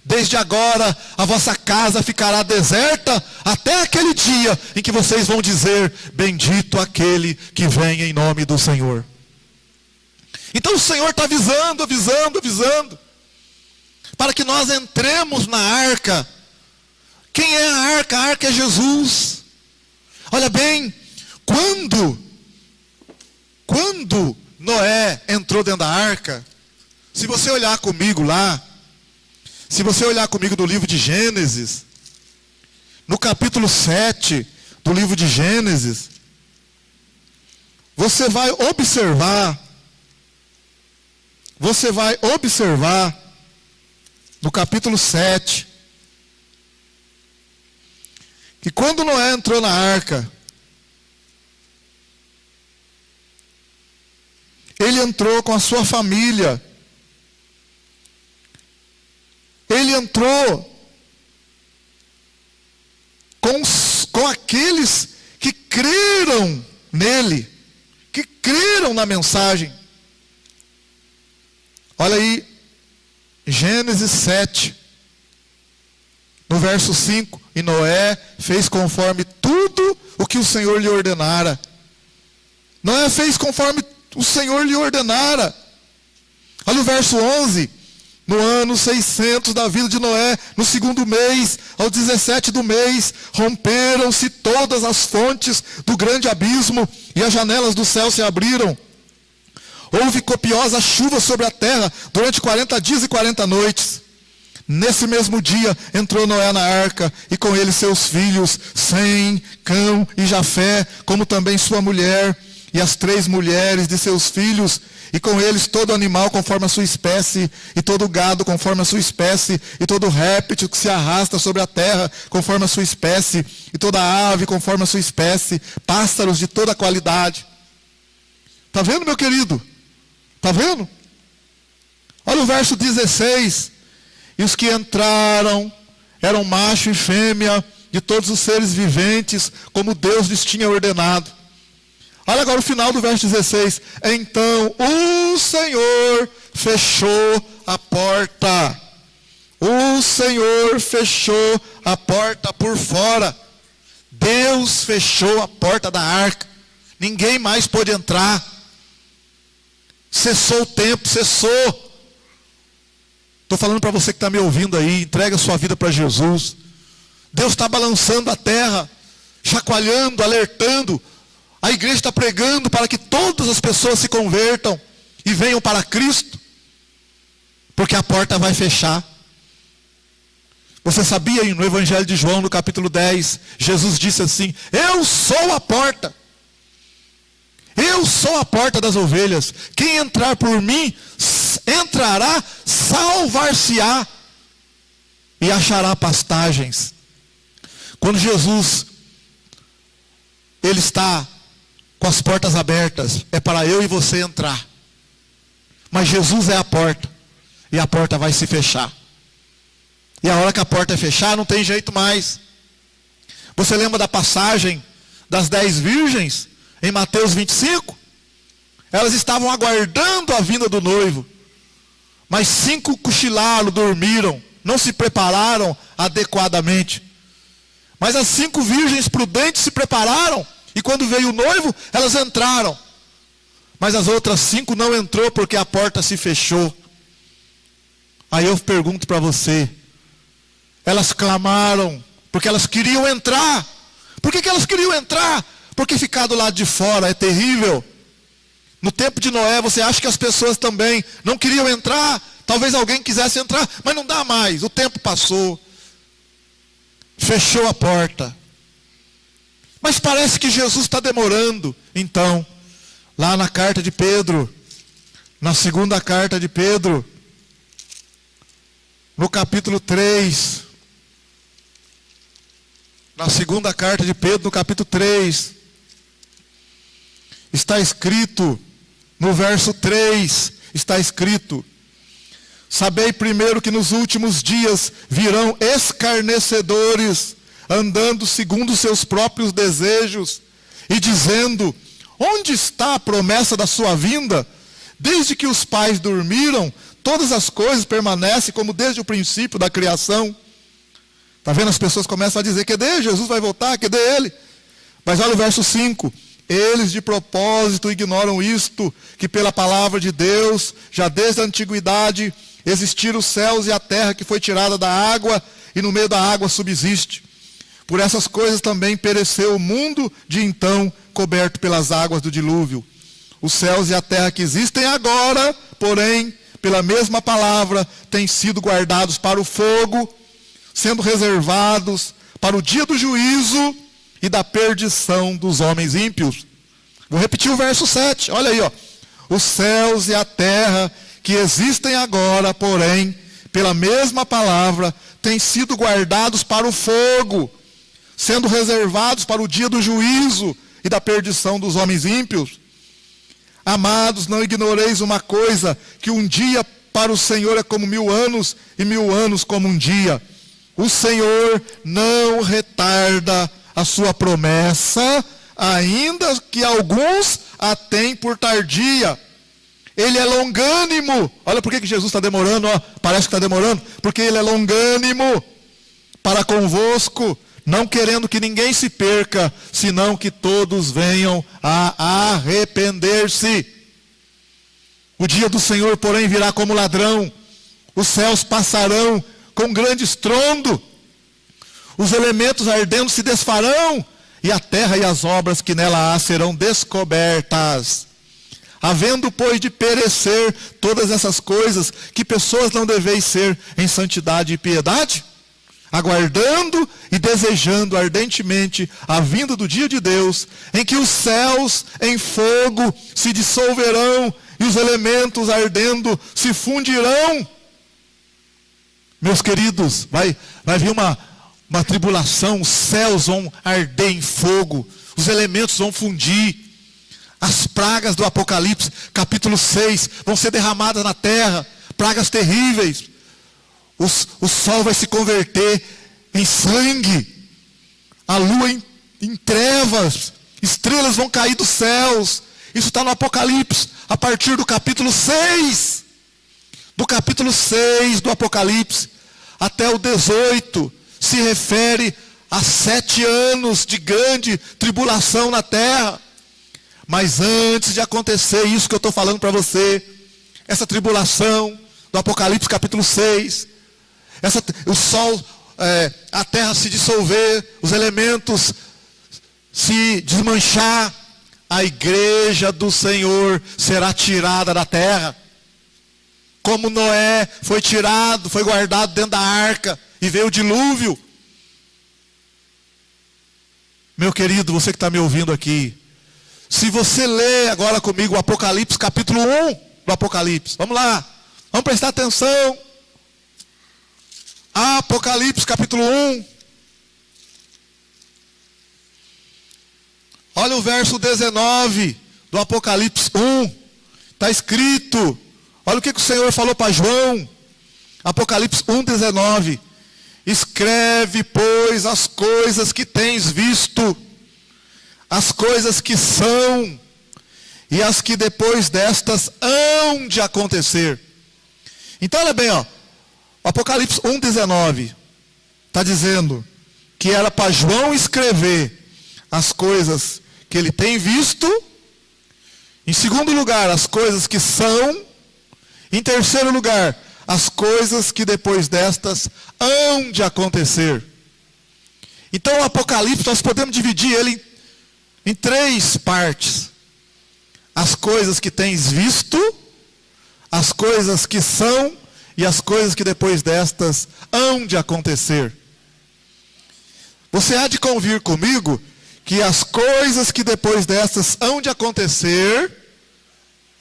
Desde agora a vossa casa ficará deserta, até aquele dia em que vocês vão dizer: bendito aquele que vem em nome do Senhor. Então o Senhor está avisando, para que nós entremos na arca. Quem é a arca? A arca é Jesus. Olha bem, quando Noé entrou dentro da arca, se você olhar comigo lá, se você olhar comigo no livro de Gênesis, no capítulo 7 do livro de Gênesis, você vai observar no capítulo 7, que quando Noé entrou na arca, ele entrou com a sua família. Ele entrou com aqueles que creram nele, que creram na mensagem. Olha aí, Gênesis 7, no verso 5. E Noé fez conforme tudo o que o Senhor lhe ordenara. Noé fez conforme o Senhor lhe ordenara. Olha o verso 11. No ano 600 da vida de Noé, no segundo mês, ao 17 do mês, romperam-se todas as fontes do grande abismo, e as janelas do céu se abriram. Houve copiosa chuva sobre a terra durante 40 dias e 40 noites. Nesse mesmo dia entrou Noé na arca, e com ele seus filhos, Sem, Cão e Jafé, como também sua mulher, e as 3 mulheres de seus filhos, e com eles todo animal conforme a sua espécie, e todo gado conforme a sua espécie, e todo réptil que se arrasta sobre a terra conforme a sua espécie, e toda ave conforme a sua espécie, pássaros de toda qualidade. Está vendo, meu querido? Está vendo? Olha o verso 16. E os que entraram eram macho e fêmea de todos os seres viventes, como Deus lhes tinha ordenado. Olha agora o final do verso 16. Então o Senhor fechou a porta. O Senhor fechou a porta por fora. Deus fechou a porta da arca. Ninguém mais pôde entrar. Cessou o tempo, cessou. Estou falando para você que está me ouvindo aí, entrega a sua vida para Jesus. Deus está balançando a terra, chacoalhando, alertando. A igreja está pregando para que todas as pessoas se convertam e venham para Cristo, porque a porta vai fechar. Você sabia, no Evangelho de João, no capítulo 10, Jesus disse assim: eu sou a porta. Eu sou a porta das ovelhas. Quem entrar por mim, entrará, salvar-se-á e achará pastagens. Quando Jesus, Ele está com as portas abertas, é para eu e você entrar. Mas Jesus é a porta, e a porta vai se fechar. E a hora que a porta é fechar, não tem jeito mais. Você lembra da passagem das 10 virgens? Em Mateus 25, elas estavam aguardando a vinda do noivo, mas 5 cochilaram, dormiram, não se prepararam adequadamente. Mas as 5 virgens prudentes se prepararam, e quando veio o noivo, elas entraram. Mas as outras 5 não entrou porque a porta se fechou. Aí eu pergunto para você, elas clamaram porque elas queriam entrar. Por que elas queriam entrar? Porque ficar do lado de fora é terrível. No tempo de Noé, você acha que as pessoas também não queriam entrar? Talvez alguém quisesse entrar, mas não dá mais. O tempo passou. Fechou a porta. Mas parece que Jesus está demorando. Então, lá na carta de Pedro, na segunda carta de Pedro, no capítulo 3, Na segunda carta de Pedro, no capítulo 3, está escrito, no verso 3, está escrito: sabei primeiro que nos últimos dias virão escarnecedores, andando segundo seus próprios desejos, e dizendo: onde está a promessa da sua vinda? Desde que os pais dormiram, todas as coisas permanecem como desde o princípio da criação. Está vendo? As pessoas começam a dizer: cadê Jesus vai voltar? Cadê ele? Mas olha o verso 5. Eles de propósito ignoram isto, que pela palavra de Deus, já desde a antiguidade, existiram os céus e a terra que foi tirada da água, e no meio da água subsiste. Por essas coisas também pereceu o mundo de então, coberto pelas águas do dilúvio. Os céus e a terra que existem agora, porém, pela mesma palavra, têm sido guardados para o fogo, sendo reservados para o dia do juízo e da perdição dos homens ímpios. Vou repetir o verso 7, olha aí, ó. Os céus e a terra que existem agora, porém, pela mesma palavra, têm sido guardados para o fogo, sendo reservados para o dia do juízo e da perdição dos homens ímpios. Amados, não ignoreis uma coisa, que um dia para o Senhor é como 1000 anos, e 1000 anos como um dia. O Senhor não retarda a sua promessa, ainda que alguns a têm por tardia. Ele é longânimo. Olha por que Jesus está demorando, ó. Parece que está demorando. Porque ele é longânimo para convosco, não querendo que ninguém se perca, senão que todos venham a arrepender-se. O dia do Senhor, porém, virá como ladrão. Os céus passarão com grande estrondo. Os elementos ardendo se desfarão, e a terra e as obras que nela há serão descobertas. Havendo, pois, de perecer todas essas coisas, que pessoas não deveis ser em santidade e piedade? Aguardando e desejando ardentemente a vinda do dia de Deus, em que os céus em fogo se dissolverão, e os elementos ardendo se fundirão. Meus queridos, vai vir uma tribulação, os céus vão arder em fogo, os elementos vão fundir, as pragas do Apocalipse, capítulo 6, vão ser derramadas na terra, pragas terríveis, o sol vai se converter em sangue, a lua em trevas, estrelas vão cair dos céus. Isso está no Apocalipse, a partir do capítulo 6, do capítulo 6 do Apocalipse até o 18, se refere a 7 anos de grande tribulação na terra. Mas antes de acontecer isso que eu estou falando para você, essa tribulação do Apocalipse capítulo 6, o sol, a terra se dissolver, os elementos se desmanchar, a igreja do Senhor será tirada da terra. Como Noé foi tirado, foi guardado dentro da arca, e veio o dilúvio. Meu querido, você que está me ouvindo aqui, se você ler agora comigo o Apocalipse, capítulo 1 do Apocalipse, vamos lá, vamos prestar atenção. Apocalipse, capítulo 1. Olha o verso 19 do Apocalipse 1. Está escrito, olha o que o Senhor falou para João. Apocalipse 1:19. Escreve, pois, as coisas que tens visto, as coisas que são, e as que depois destas hão de acontecer. Então olha bem, ó, Apocalipse 1:19 está dizendo que era para João escrever as coisas que ele tem visto, em segundo lugar, as coisas que são, em terceiro lugar, as coisas que depois destas hão de acontecer. Então o Apocalipse, nós podemos dividir ele em 3 partes. As coisas que tens visto, as coisas que são, e as coisas que depois destas hão de acontecer. Você há de convir comigo que as coisas que depois destas hão de acontecer,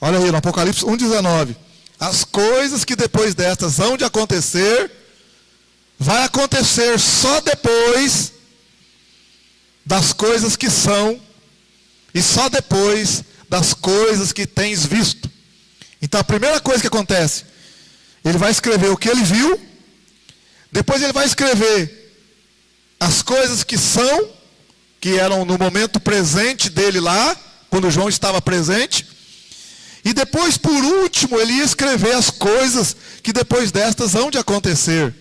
olha aí no Apocalipse 1:19, as coisas que depois destas hão de acontecer, vai acontecer só depois das coisas que são, e só depois das coisas que tens visto. Então a primeira coisa que acontece, ele vai escrever o que ele viu, depois ele vai escrever as coisas que são, que eram no momento presente dele lá, quando João estava presente, e depois, por último, ele ia escrever as coisas que depois destas hão de acontecer.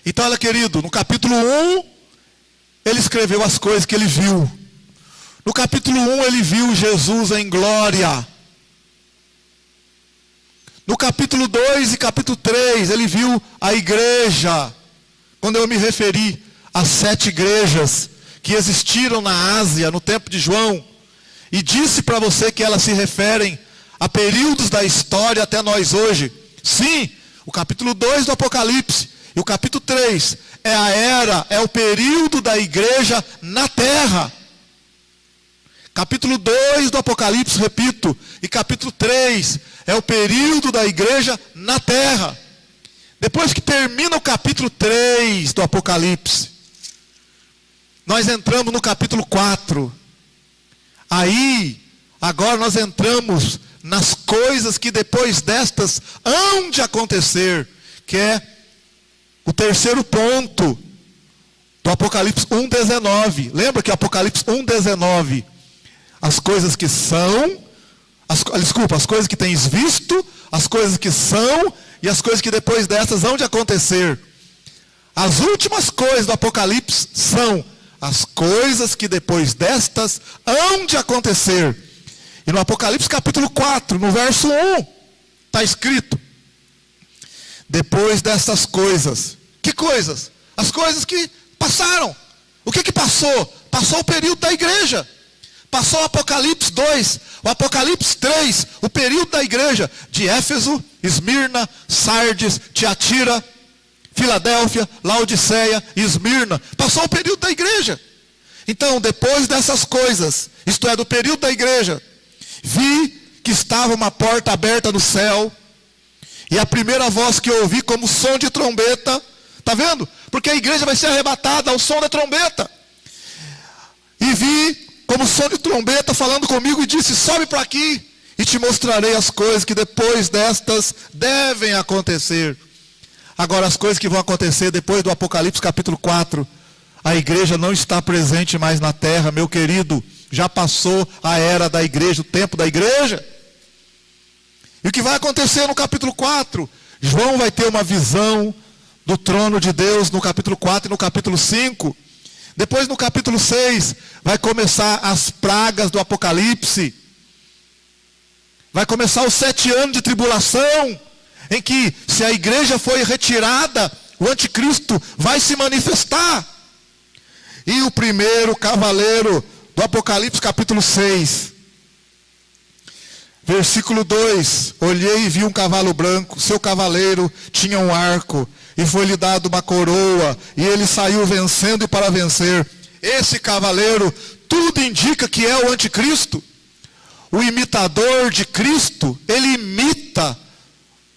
Então, olha, querido, no capítulo 1, ele escreveu as coisas que ele viu. No capítulo 1, ele viu Jesus em glória. No capítulo 2 e capítulo 3, ele viu a igreja. Quando eu me referi às 7 igrejas que existiram na Ásia, no tempo de João, e disse para você que elas se referem a períodos da história até nós hoje. Sim, o capítulo 2 do Apocalipse e o capítulo 3 é a era, é o período da igreja na terra. Capítulo 2 do Apocalipse, repito, e capítulo 3 é o período da igreja na terra. Depois que termina o capítulo 3 do Apocalipse, nós entramos no capítulo 4. Aí, agora nós entramos nas coisas que depois destas hão de acontecer, que é o terceiro ponto do Apocalipse 1:19. Lembra que Apocalipse 1:19, as coisas que são, as coisas que tens visto, as coisas que são e as coisas que depois destas hão de acontecer. As últimas coisas do Apocalipse são as coisas que depois destas hão de acontecer. E no Apocalipse capítulo 4, no verso 1, está escrito: depois destas coisas. Que coisas? As coisas que passaram. O que passou? Passou o período da igreja. Passou o Apocalipse 2, o Apocalipse 3, o período da igreja de Éfeso, Esmirna, Sardes, Tiatira, Filadélfia, Laodiceia e Esmirna. Passou o período da igreja. Então, depois dessas coisas, isto é, do período da igreja, vi que estava uma porta aberta no céu, e a primeira voz que eu ouvi como som de trombeta, está vendo? Porque a igreja vai ser arrebatada ao som da trombeta. E vi como som de trombeta falando comigo e disse: sobe para aqui e te mostrarei as coisas que depois destas devem acontecer. Agora, as coisas que vão acontecer depois do Apocalipse capítulo 4, a igreja não está presente mais na terra, meu querido. Já passou a era da igreja, o tempo da igreja. E o que vai acontecer no capítulo 4? João vai ter uma visão do trono de Deus no capítulo 4 e no capítulo 5. Depois, no capítulo 6, vai começar as pragas do Apocalipse. Vai começar os 7 anos de tribulação, em que, se a igreja foi retirada, o anticristo vai se manifestar. E o primeiro cavaleiro do Apocalipse capítulo 6, versículo 2: olhei e vi um cavalo branco, seu cavaleiro tinha um arco, e foi-lhe dado uma coroa, e ele saiu vencendo e para vencer. Esse cavaleiro, tudo indica que é o anticristo. O imitador de Cristo, ele imita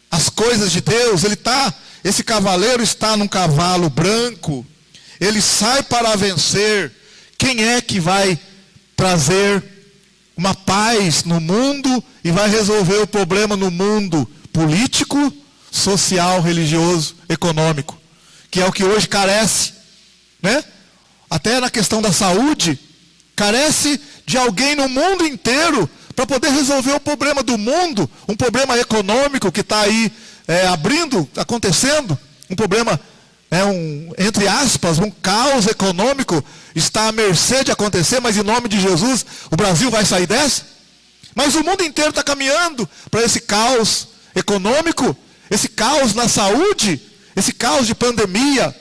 as coisas de Deus. Esse cavaleiro está num cavalo branco, ele sai para vencer. Quem é que vai trazer uma paz no mundo e vai resolver o problema no mundo político, social, religioso, econômico, que é o que hoje carece, né? Até na questão da saúde, carece de alguém no mundo inteiro para poder resolver o problema do mundo, um problema econômico que está aí acontecendo, um problema, entre aspas, um caos econômico, está à mercê de acontecer, mas em nome de Jesus, o Brasil vai sair dessa. Mas o mundo inteiro está caminhando para esse caos econômico, esse caos na saúde, esse caos de pandemia,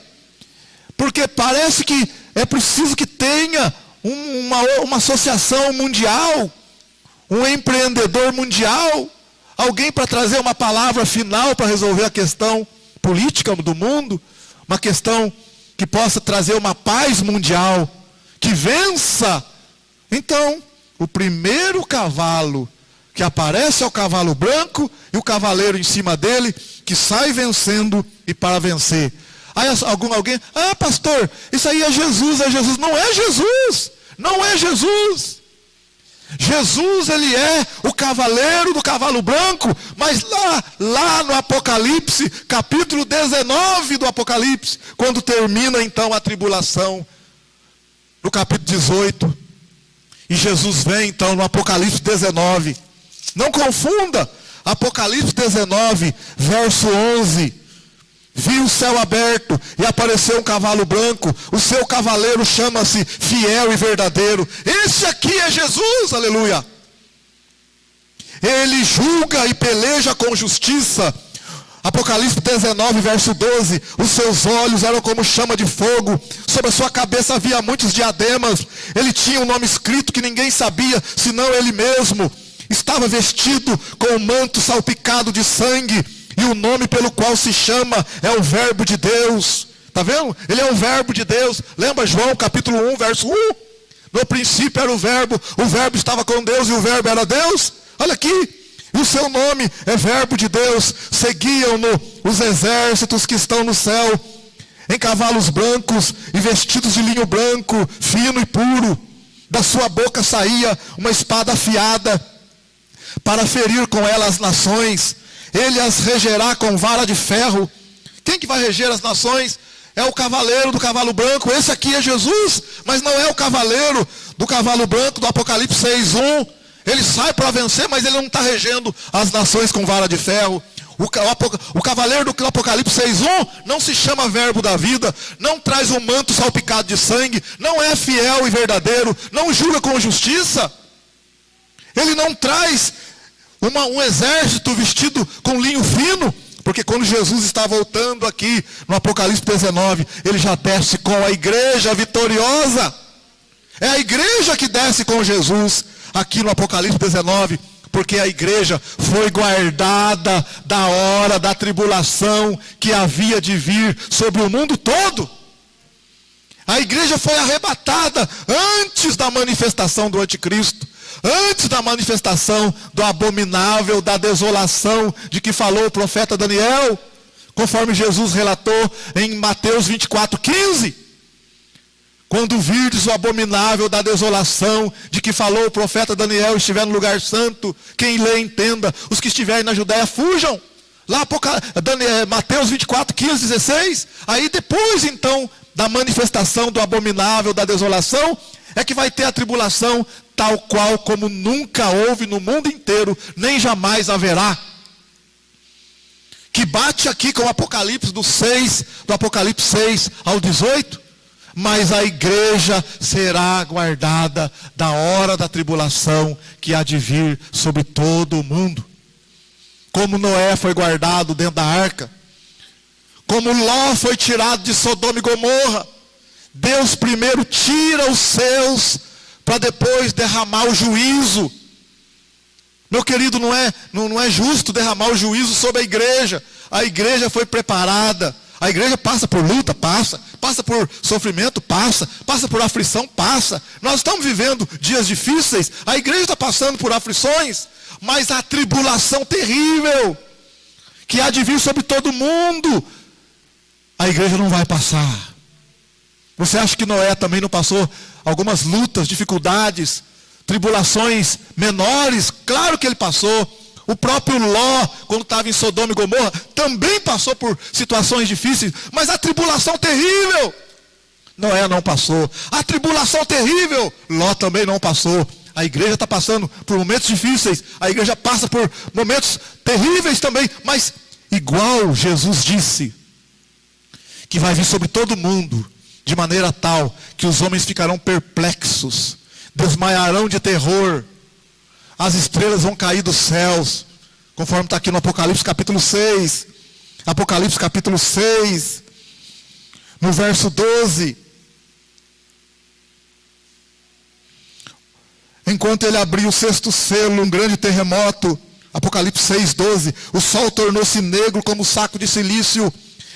porque parece que é preciso que tenha uma associação mundial, um empreendedor mundial, alguém para trazer uma palavra final para resolver a questão política do mundo, uma questão que possa trazer uma paz mundial, que vença. Então, o primeiro cavalo que aparece é o cavalo branco, e o cavaleiro em cima dele, que sai vencendo e para vencer. Aí alguém, pastor, isso aí é Jesus, é Jesus. Não é Jesus, não é Jesus. Jesus, ele é o cavaleiro do cavalo branco, mas lá no Apocalipse, capítulo 19 do Apocalipse, quando termina então a tribulação, no capítulo 18, e Jesus vem então no Apocalipse 19, não confunda, Apocalipse 19, verso 11, vi o céu aberto e apareceu um cavalo branco, o seu cavaleiro chama-se Fiel e Verdadeiro. Esse aqui é Jesus, aleluia. Ele julga e peleja com justiça. Apocalipse 19, verso 12, os seus olhos eram como chama de fogo, sobre a sua cabeça havia muitos diademas, ele tinha um nome escrito que ninguém sabia, senão ele mesmo. Estava vestido com um manto salpicado de sangue, e o nome pelo qual se chama é o Verbo de Deus. Está vendo? Ele é o Verbo de Deus. Lembra João capítulo 1, verso 1? No princípio era o Verbo estava com Deus e o Verbo era Deus. Olha aqui, e o seu nome é Verbo de Deus. Seguiam-no os exércitos que estão no céu, em cavalos brancos e vestidos de linho branco, fino e puro. Da sua boca saía uma espada afiada, para ferir com ela as nações. Ele as regerá com vara de ferro. Quem que vai reger as nações? É o cavaleiro do cavalo branco. Esse aqui é Jesus, mas não é o cavaleiro do cavalo branco do Apocalipse 6:1. Ele sai para vencer, mas ele não está regendo as nações com vara de ferro. O cavaleiro do Apocalipse 6:1 não se chama Verbo da vida, não traz um manto salpicado de sangue, não é fiel e verdadeiro, não julga com justiça. Ele não traz um exército vestido com linho fino, porque quando Jesus está voltando aqui no Apocalipse 19, ele já desce com a igreja vitoriosa. É a igreja que desce com Jesus aqui no Apocalipse 19, porque a igreja foi guardada da hora da tribulação que havia de vir sobre o mundo todo. A igreja foi arrebatada antes da manifestação do anticristo, antes da manifestação do abominável, da desolação de que falou o profeta Daniel, conforme Jesus relatou em Mateus 24:15. Quando virdes o abominável da desolação de que falou o profeta Daniel, estiver no lugar santo, quem lê entenda, os que estiverem na Judéia fujam. Lá Mateus 24:15, 16. Aí depois então da manifestação do abominável da desolação, é que vai ter a tribulação tal qual como nunca houve no mundo inteiro, nem jamais haverá. Que bate aqui com o Apocalipse do Apocalipse 6 ao 18. Mas a igreja será guardada da hora da tribulação que há de vir sobre todo o mundo. Como Noé foi guardado dentro da arca, como Ló foi tirado de Sodoma e Gomorra. Deus primeiro tira os seus, para depois derramar o juízo. Meu querido, não é justo derramar o juízo sobre a igreja. A igreja foi preparada. A igreja passa por luta, passa por sofrimento, passa por aflição, passa. Nós estamos vivendo dias difíceis, a igreja está passando por aflições, mas a tribulação terrível, que há de vir sobre todo mundo, a igreja não vai passar. Você acha que Noé também não passou algumas lutas, dificuldades, tribulações menores? Claro que ele passou. O próprio Ló, quando estava em Sodoma e Gomorra, também passou por situações difíceis, mas a tribulação terrível, Noé não passou. A tribulação terrível, Ló também não passou. A igreja está passando por momentos difíceis, a igreja passa por momentos terríveis também, mas igual Jesus disse, que vai vir sobre todo mundo, de maneira tal que os homens ficarão perplexos, desmaiarão de terror, as estrelas vão cair dos céus, conforme está aqui no Apocalipse capítulo 6. Apocalipse capítulo 6, no verso 12. Enquanto ele abriu o sexto selo, um grande terremoto, Apocalipse 6, 12. O sol tornou-se negro como saco de silício,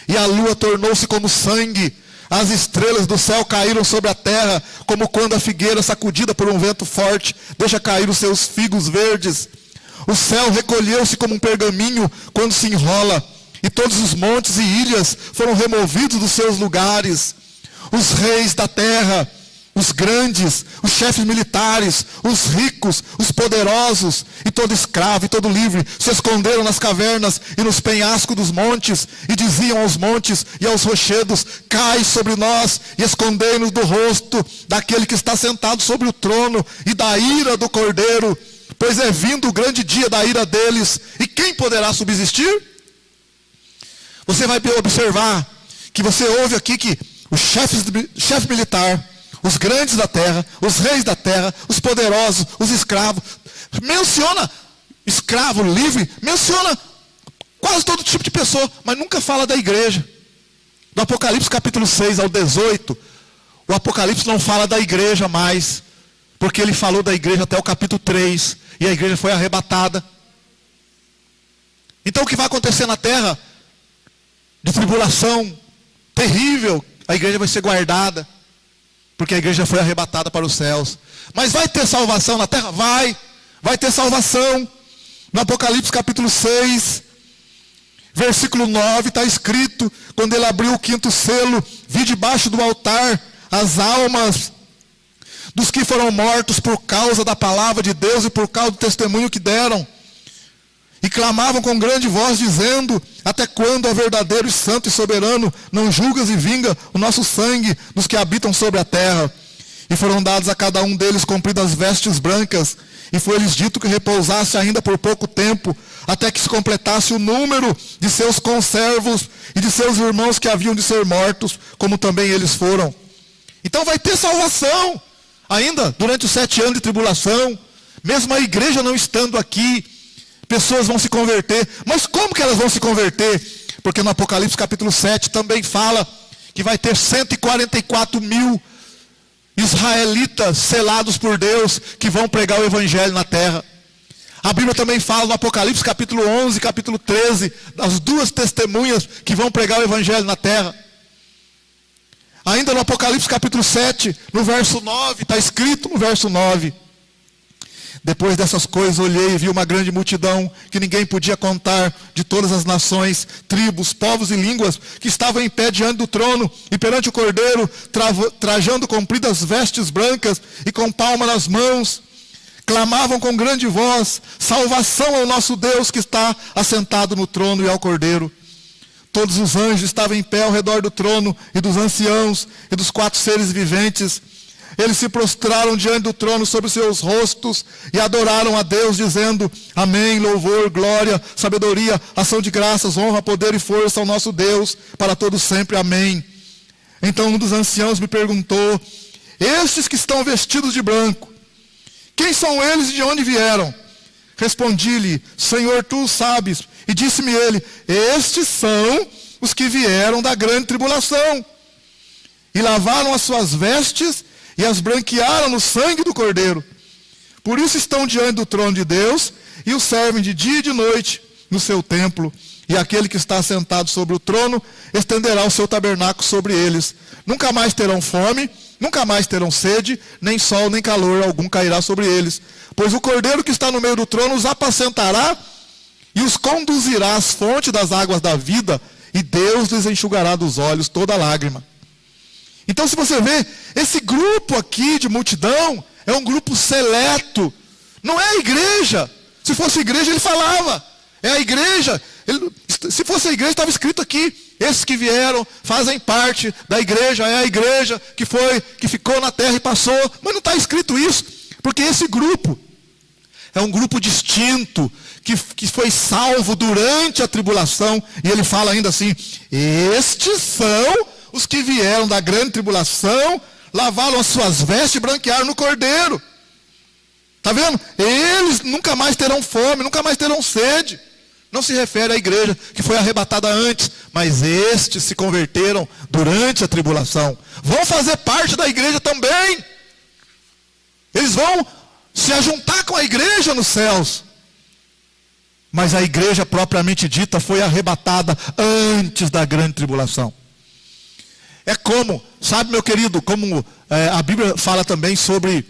e a lua tornou-se como sangue. As estrelas do céu caíram sobre a terra, como quando a figueira, sacudida por um vento forte, deixa cair os seus figos verdes. O céu recolheu-se como um pergaminho quando se enrola, e todos os montes e ilhas foram removidos dos seus lugares. Os reis da terra, os grandes, os chefes militares, os ricos, os poderosos, e todo escravo e todo livre, se esconderam nas cavernas e nos penhascos dos montes, e diziam aos montes e aos rochedos: cai sobre nós, e escondei-nos do rosto daquele que está sentado sobre o trono, e da ira do Cordeiro, pois é vindo o grande dia da ira deles, e quem poderá subsistir? Você vai observar que você ouve aqui que o chefe militar, os grandes da terra, os reis da terra, os poderosos, os escravos, menciona escravo, livre, menciona quase todo tipo de pessoa, mas nunca fala da igreja. Do Apocalipse capítulo 6 ao 18, o Apocalipse não fala da igreja mais, porque ele falou da igreja até o capítulo 3, e a igreja foi arrebatada. Então o que vai acontecer na terra, de tribulação terrível, a igreja vai ser guardada, porque a igreja foi arrebatada para os céus. Mas vai ter salvação na terra? Vai ter salvação. No Apocalipse capítulo 6, versículo 9, está escrito: quando ele abriu o 5º selo, vi debaixo do altar as almas dos que foram mortos por causa da palavra de Deus e por causa do testemunho que deram. E clamavam com grande voz, dizendo: até quando, ó verdadeiro e santo e soberano, não julgas e vinga o nosso sangue dos que habitam sobre a terra? E foram dados a cada um deles compridas vestes brancas, e foi-lhes dito que repousasse ainda por pouco tempo, até que se completasse o número de seus conservos e de seus irmãos que haviam de ser mortos, como também eles foram. Então vai ter salvação, ainda durante os 7 anos de tribulação, mesmo a igreja não estando aqui. Pessoas vão se converter. Mas como que elas vão se converter? Porque no Apocalipse capítulo 7 também fala que vai ter 144 mil israelitas selados por Deus, que vão pregar o evangelho na terra. A Bíblia também fala no Apocalipse capítulo 11, capítulo 13, das 2 testemunhas que vão pregar o evangelho na terra. Ainda no Apocalipse capítulo 7, no verso 9, está escrito no verso 9: depois dessas coisas olhei e vi uma grande multidão que ninguém podia contar, de todas as nações, tribos, povos e línguas, que estavam em pé diante do trono e perante o Cordeiro, trajando compridas vestes brancas e com palma nas mãos. Clamavam com grande voz: salvação ao nosso Deus que está assentado no trono e ao Cordeiro. Todos os anjos estavam em pé ao redor do trono e dos anciãos e dos 4 seres viventes. Eles se prostraram diante do trono sobre seus rostos e adoraram a Deus, dizendo: amém, louvor, glória, sabedoria, ação de graças, honra, poder e força ao nosso Deus, para todos sempre, amém. Então um dos anciãos me perguntou: estes que estão vestidos de branco, quem são eles e de onde vieram? Respondi-lhe: Senhor, tu o sabes. E disse-me ele: estes são os que vieram da grande tribulação, e lavaram as suas vestes e as branquearam no sangue do Cordeiro. Por isso estão diante do trono de Deus e o servem de dia e de noite no seu templo. E aquele que está sentado sobre o trono estenderá o seu tabernáculo sobre eles. Nunca mais terão fome, nunca mais terão sede, nem sol nem calor algum cairá sobre eles. Pois o Cordeiro que está no meio do trono os apacentará e os conduzirá às fontes das águas da vida, e Deus lhes enxugará dos olhos toda lágrima. Então, se você vê, esse grupo aqui de multidão é um grupo seleto. Não é a igreja. Se fosse igreja, ele falava. É a igreja. Se fosse a igreja, estava escrito aqui: esses que vieram fazem parte da igreja. É a igreja que ficou na terra e passou. Mas não está escrito isso. Porque esse grupo é um grupo distinto, que foi salvo durante a tribulação. E ele fala ainda assim: estes são os que vieram da grande tribulação, lavaram as suas vestes e branquearam no Cordeiro. Está vendo? Eles nunca mais terão fome, nunca mais terão sede. Não se refere à igreja que foi arrebatada antes, mas estes se converteram durante a tribulação. Vão fazer parte da igreja também. Eles vão se ajuntar com a igreja nos céus. Mas a igreja propriamente dita foi arrebatada antes da grande tribulação. É como, sabe, meu querido, como a Bíblia fala também sobre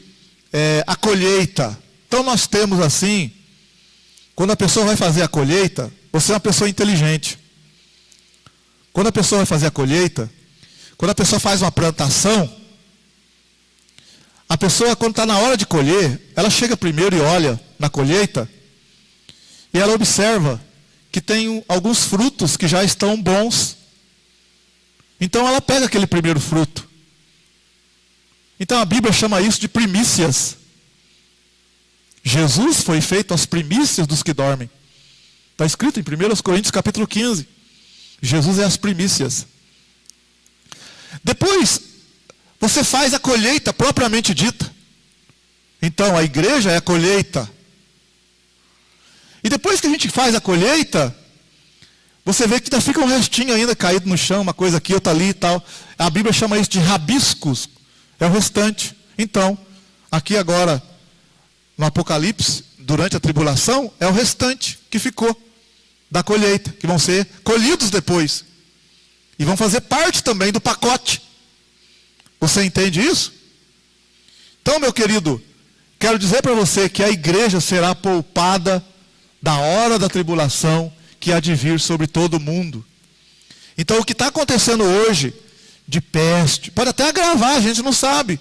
a colheita. Então nós temos assim, quando a pessoa vai fazer a colheita, você é uma pessoa inteligente. quando a pessoa vai fazer a colheita, quando a pessoa faz uma plantação, a pessoa, quando está na hora de colher, ela chega primeiro e olha na colheita, e ela observa que tem alguns frutos que já estão bons. Então ela pega aquele primeiro fruto. Então a Bíblia chama isso de primícias. Jesus foi feito as primícias dos que dormem. Está escrito em 1 Coríntios capítulo 15. Jesus é as primícias. Depois, você faz a colheita propriamente dita. Então a igreja é a colheita. E depois que a gente faz a colheita, você vê que ainda fica um restinho ainda caído no chão, uma coisa aqui, outra ali e tal. A Bíblia chama isso de rabiscos. É o restante. Então, aqui agora, no Apocalipse, durante a tribulação, é o restante que ficou da colheita, que vão ser colhidos depois. E vão fazer parte também do pacote. Você entende isso? Então, meu querido, quero dizer para você que a igreja será poupada da hora da tribulação que há de vir sobre todo o mundo. Então o que está acontecendo hoje, de peste, pode até agravar, a gente não sabe.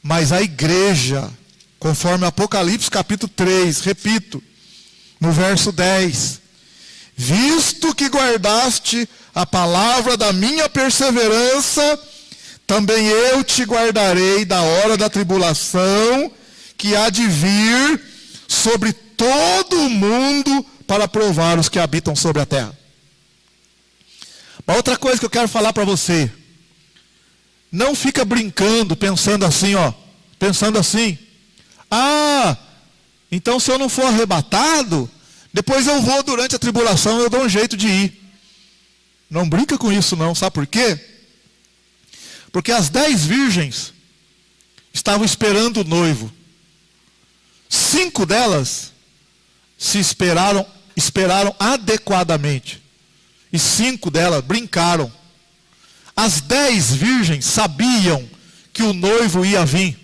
Mas a igreja, conforme Apocalipse capítulo 3, repito, no verso 10. Visto que guardaste a palavra da minha perseverança, também eu te guardarei da hora da tribulação que há de vir sobre todo o mundo para provar os que habitam sobre a terra. Uma outra coisa que eu quero falar para você. Não fica brincando, pensando assim, pensando assim. Então se eu não for arrebatado, depois eu vou durante a tribulação, eu dou um jeito de ir. Não brinca com isso não, sabe por quê? Porque as 10 virgens estavam esperando o noivo. 5 delas se esperaram adequadamente. E 5 delas brincaram. As 10 virgens sabiam que o noivo ia vir.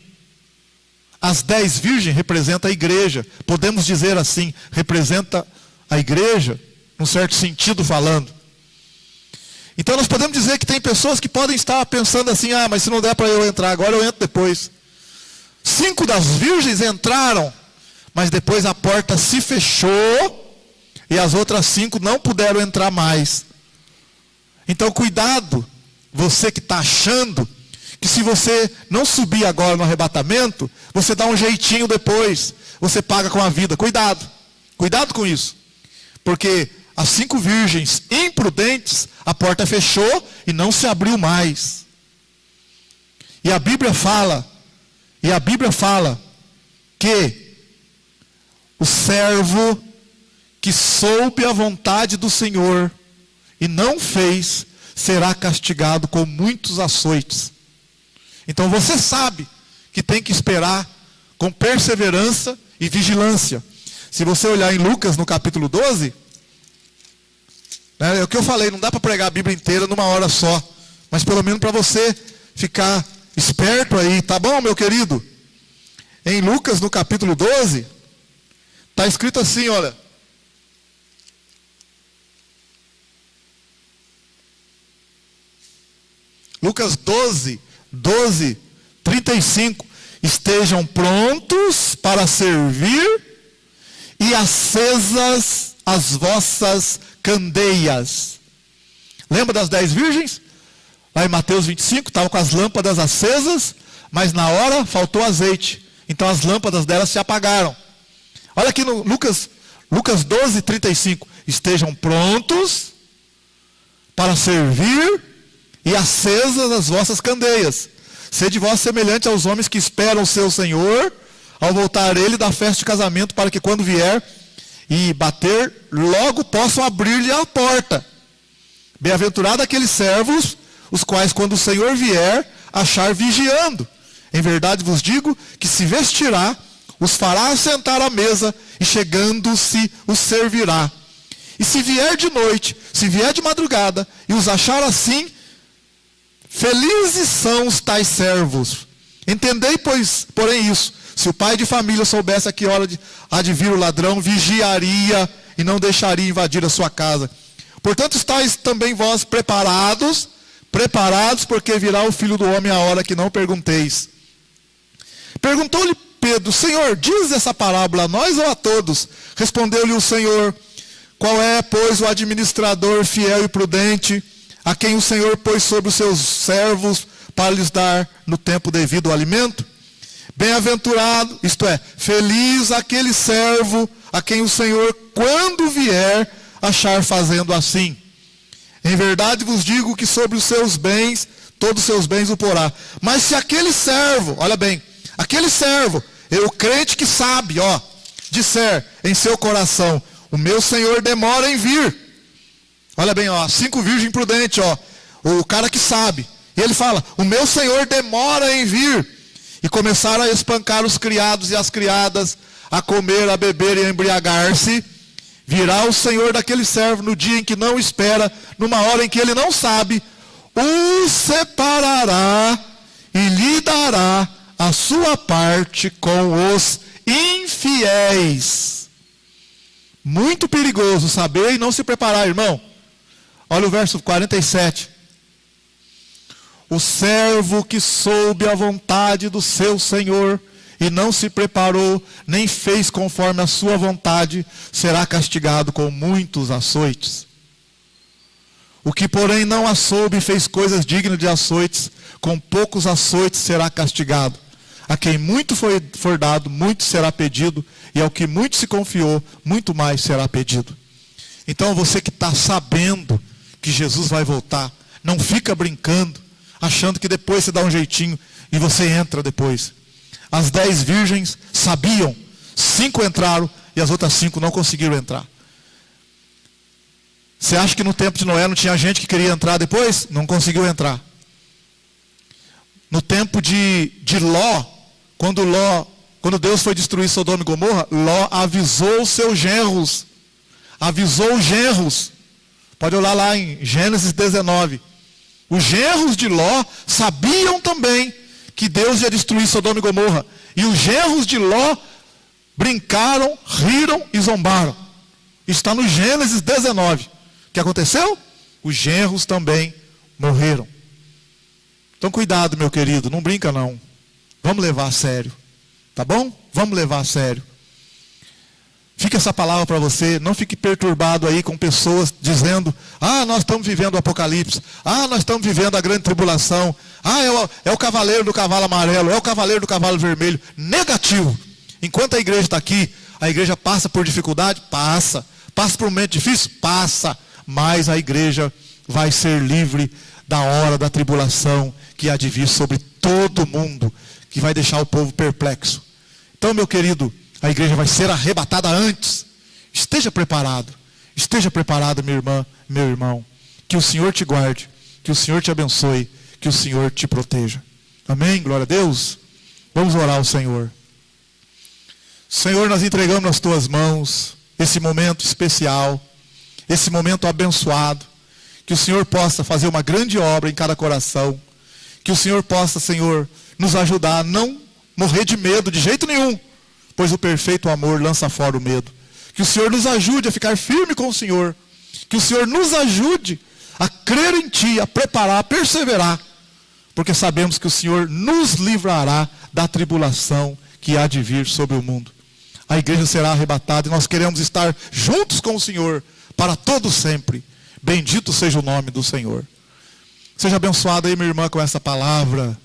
As 10 virgens representam a igreja. Podemos dizer assim, representa a igreja, num certo sentido falando. Então nós podemos dizer que tem pessoas que podem estar pensando assim, mas se não der para eu entrar agora, eu entro depois. 5 das virgens entraram, mas depois a porta se fechou e as outras 5 não puderam entrar mais. Então cuidado, você que está achando que se você não subir agora no arrebatamento, você dá um jeitinho depois, você paga com a vida. Cuidado com isso. Porque as 5 virgens imprudentes, a porta fechou e não se abriu mais. E a Bíblia fala que o servo que soube a vontade do Senhor e não fez, será castigado com muitos açoites. Então você sabe que tem que esperar com perseverança e vigilância. Se você olhar em Lucas no capítulo 12, é o que eu falei, não dá para pregar a Bíblia inteira numa hora só, mas pelo menos para você ficar esperto aí, tá bom, meu querido? Em Lucas no capítulo 12, está escrito assim, olha. Lucas 12, 35. Estejam prontos para servir e acesas as vossas candeias. Lembra das 10 virgens? Lá em Mateus 25, estavam com as lâmpadas acesas, mas na hora faltou azeite. Então as lâmpadas delas se apagaram. Olha aqui no Lucas 12, 35. Estejam prontos para servir e acesas as vossas candeias. Sede vós semelhante aos homens que esperam o seu Senhor, ao voltar ele da festa de casamento, para que quando vier e bater, logo possam abrir-lhe a porta. Bem-aventurado aqueles servos, os quais quando o Senhor vier, achar vigiando. Em verdade vos digo, que se vestirá, os fará assentar à mesa, e chegando-se os servirá. E se vier de noite, se vier de madrugada, e os achar assim, felizes são os tais servos. Entendei, porém isso, se o pai de família soubesse a que hora há de vir o ladrão, vigiaria e não deixaria invadir a sua casa. Portanto, estáis também vós preparados, porque virá o Filho do Homem a hora que não pergunteis. Perguntou-lhe Pedro: Senhor, diz essa parábola a nós ou a todos? Respondeu-lhe o Senhor: qual é, pois, o administrador fiel e prudente, a quem o Senhor pôs sobre os seus servos para lhes dar no tempo devido o alimento? Bem-aventurado, isto é, feliz aquele servo a quem o Senhor, quando vier, achar fazendo assim. Em verdade vos digo que sobre os seus bens, todos os seus bens o porá. Mas se aquele servo, olha bem, aquele servo, o crente que sabe, disser em seu coração: o meu Senhor demora em vir. Olha bem, 5 virgens prudentes, o cara que sabe. E ele fala: o meu Senhor demora em vir. E começaram a espancar os criados e as criadas, a comer, a beber e a embriagar-se. Virá o Senhor daquele servo no dia em que não espera, numa hora em que ele não sabe, o separará e lhe dará a sua parte com os infiéis. Muito perigoso saber e não se preparar, irmão. Olha o verso 47. O servo que soube a vontade do seu Senhor e não se preparou, nem fez conforme a sua vontade, será castigado com muitos açoites. O que, porém, não a soube e fez coisas dignas de açoites, com poucos açoites será castigado. A quem muito for dado, muito será pedido, e ao que muito se confiou, muito mais será pedido. Então, você que está sabendo que Jesus vai voltar, não fica brincando, achando que depois você dá um jeitinho e você entra depois. As 10 virgens sabiam, 5 entraram e as outras 5 não conseguiram entrar. Você acha que no tempo de Noé não tinha gente que queria entrar depois? Não conseguiu entrar. No tempo de Ló, quando Deus foi destruir Sodoma e Gomorra, Ló avisou os seus genros. Avisou os genros. Pode olhar lá em Gênesis 19. Os genros de Ló sabiam também que Deus ia destruir Sodoma e Gomorra. E os genros de Ló brincaram, riram e zombaram. Está no Gênesis 19. O que aconteceu? Os genros também morreram. Então cuidado, meu querido, não brinca não. Vamos levar a sério. Tá bom? Vamos levar a sério. Fica essa palavra para você, não fique perturbado aí com pessoas dizendo: nós estamos vivendo o Apocalipse, nós estamos vivendo a grande tribulação, é o cavaleiro do cavalo amarelo, é o cavaleiro do cavalo vermelho. Negativo. Enquanto a igreja está aqui, a igreja passa por dificuldade? Passa por um momento difícil? Passa. Mas a igreja vai ser livre da hora da tribulação que há de vir sobre todo mundo, que vai deixar o povo perplexo. Então, meu querido, a igreja vai ser arrebatada antes. Esteja preparado, minha irmã, meu irmão. Que o Senhor te guarde, que o Senhor te abençoe, que o Senhor te proteja. Amém? Glória a Deus. Vamos orar ao Senhor. Senhor, nós entregamos nas tuas mãos esse momento especial, esse momento abençoado. Que o Senhor possa fazer uma grande obra em cada coração. Que o Senhor possa, Senhor, nos ajudar a não morrer de medo de jeito nenhum, pois o perfeito amor lança fora o medo. Que o Senhor nos ajude a ficar firme com o Senhor. Que o Senhor nos ajude a crer em Ti, a preparar, a perseverar. Porque sabemos que o Senhor nos livrará da tribulação que há de vir sobre o mundo. A igreja será arrebatada e nós queremos estar juntos com o Senhor para todo sempre. Bendito seja o nome do Senhor. Seja abençoada aí, minha irmã, com essa palavra.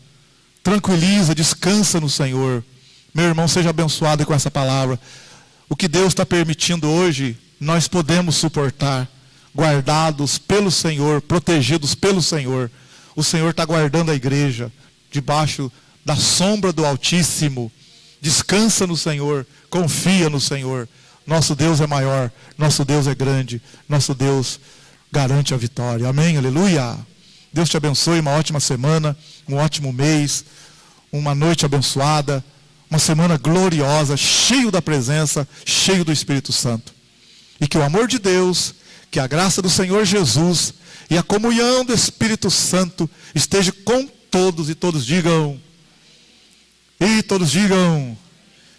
Tranquiliza, descansa no Senhor. Meu irmão, seja abençoado com essa palavra. O que Deus está permitindo hoje, nós podemos suportar. Guardados pelo Senhor, protegidos pelo Senhor. O Senhor está guardando a igreja debaixo da sombra do Altíssimo. Descansa no Senhor, confia no Senhor. Nosso Deus é maior, nosso Deus é grande, nosso Deus garante a vitória. Amém, aleluia. Deus te abençoe, uma ótima semana, um ótimo mês, uma noite abençoada, uma semana gloriosa, cheio da presença, cheio do Espírito Santo. E que o amor de Deus, que a graça do Senhor Jesus e a comunhão do Espírito Santo esteja com todos, e todos digam,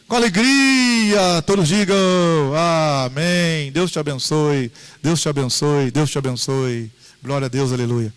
Com alegria, todos digam amém. Deus te abençoe, Deus te abençoe, Deus te abençoe. Glória a Deus, aleluia.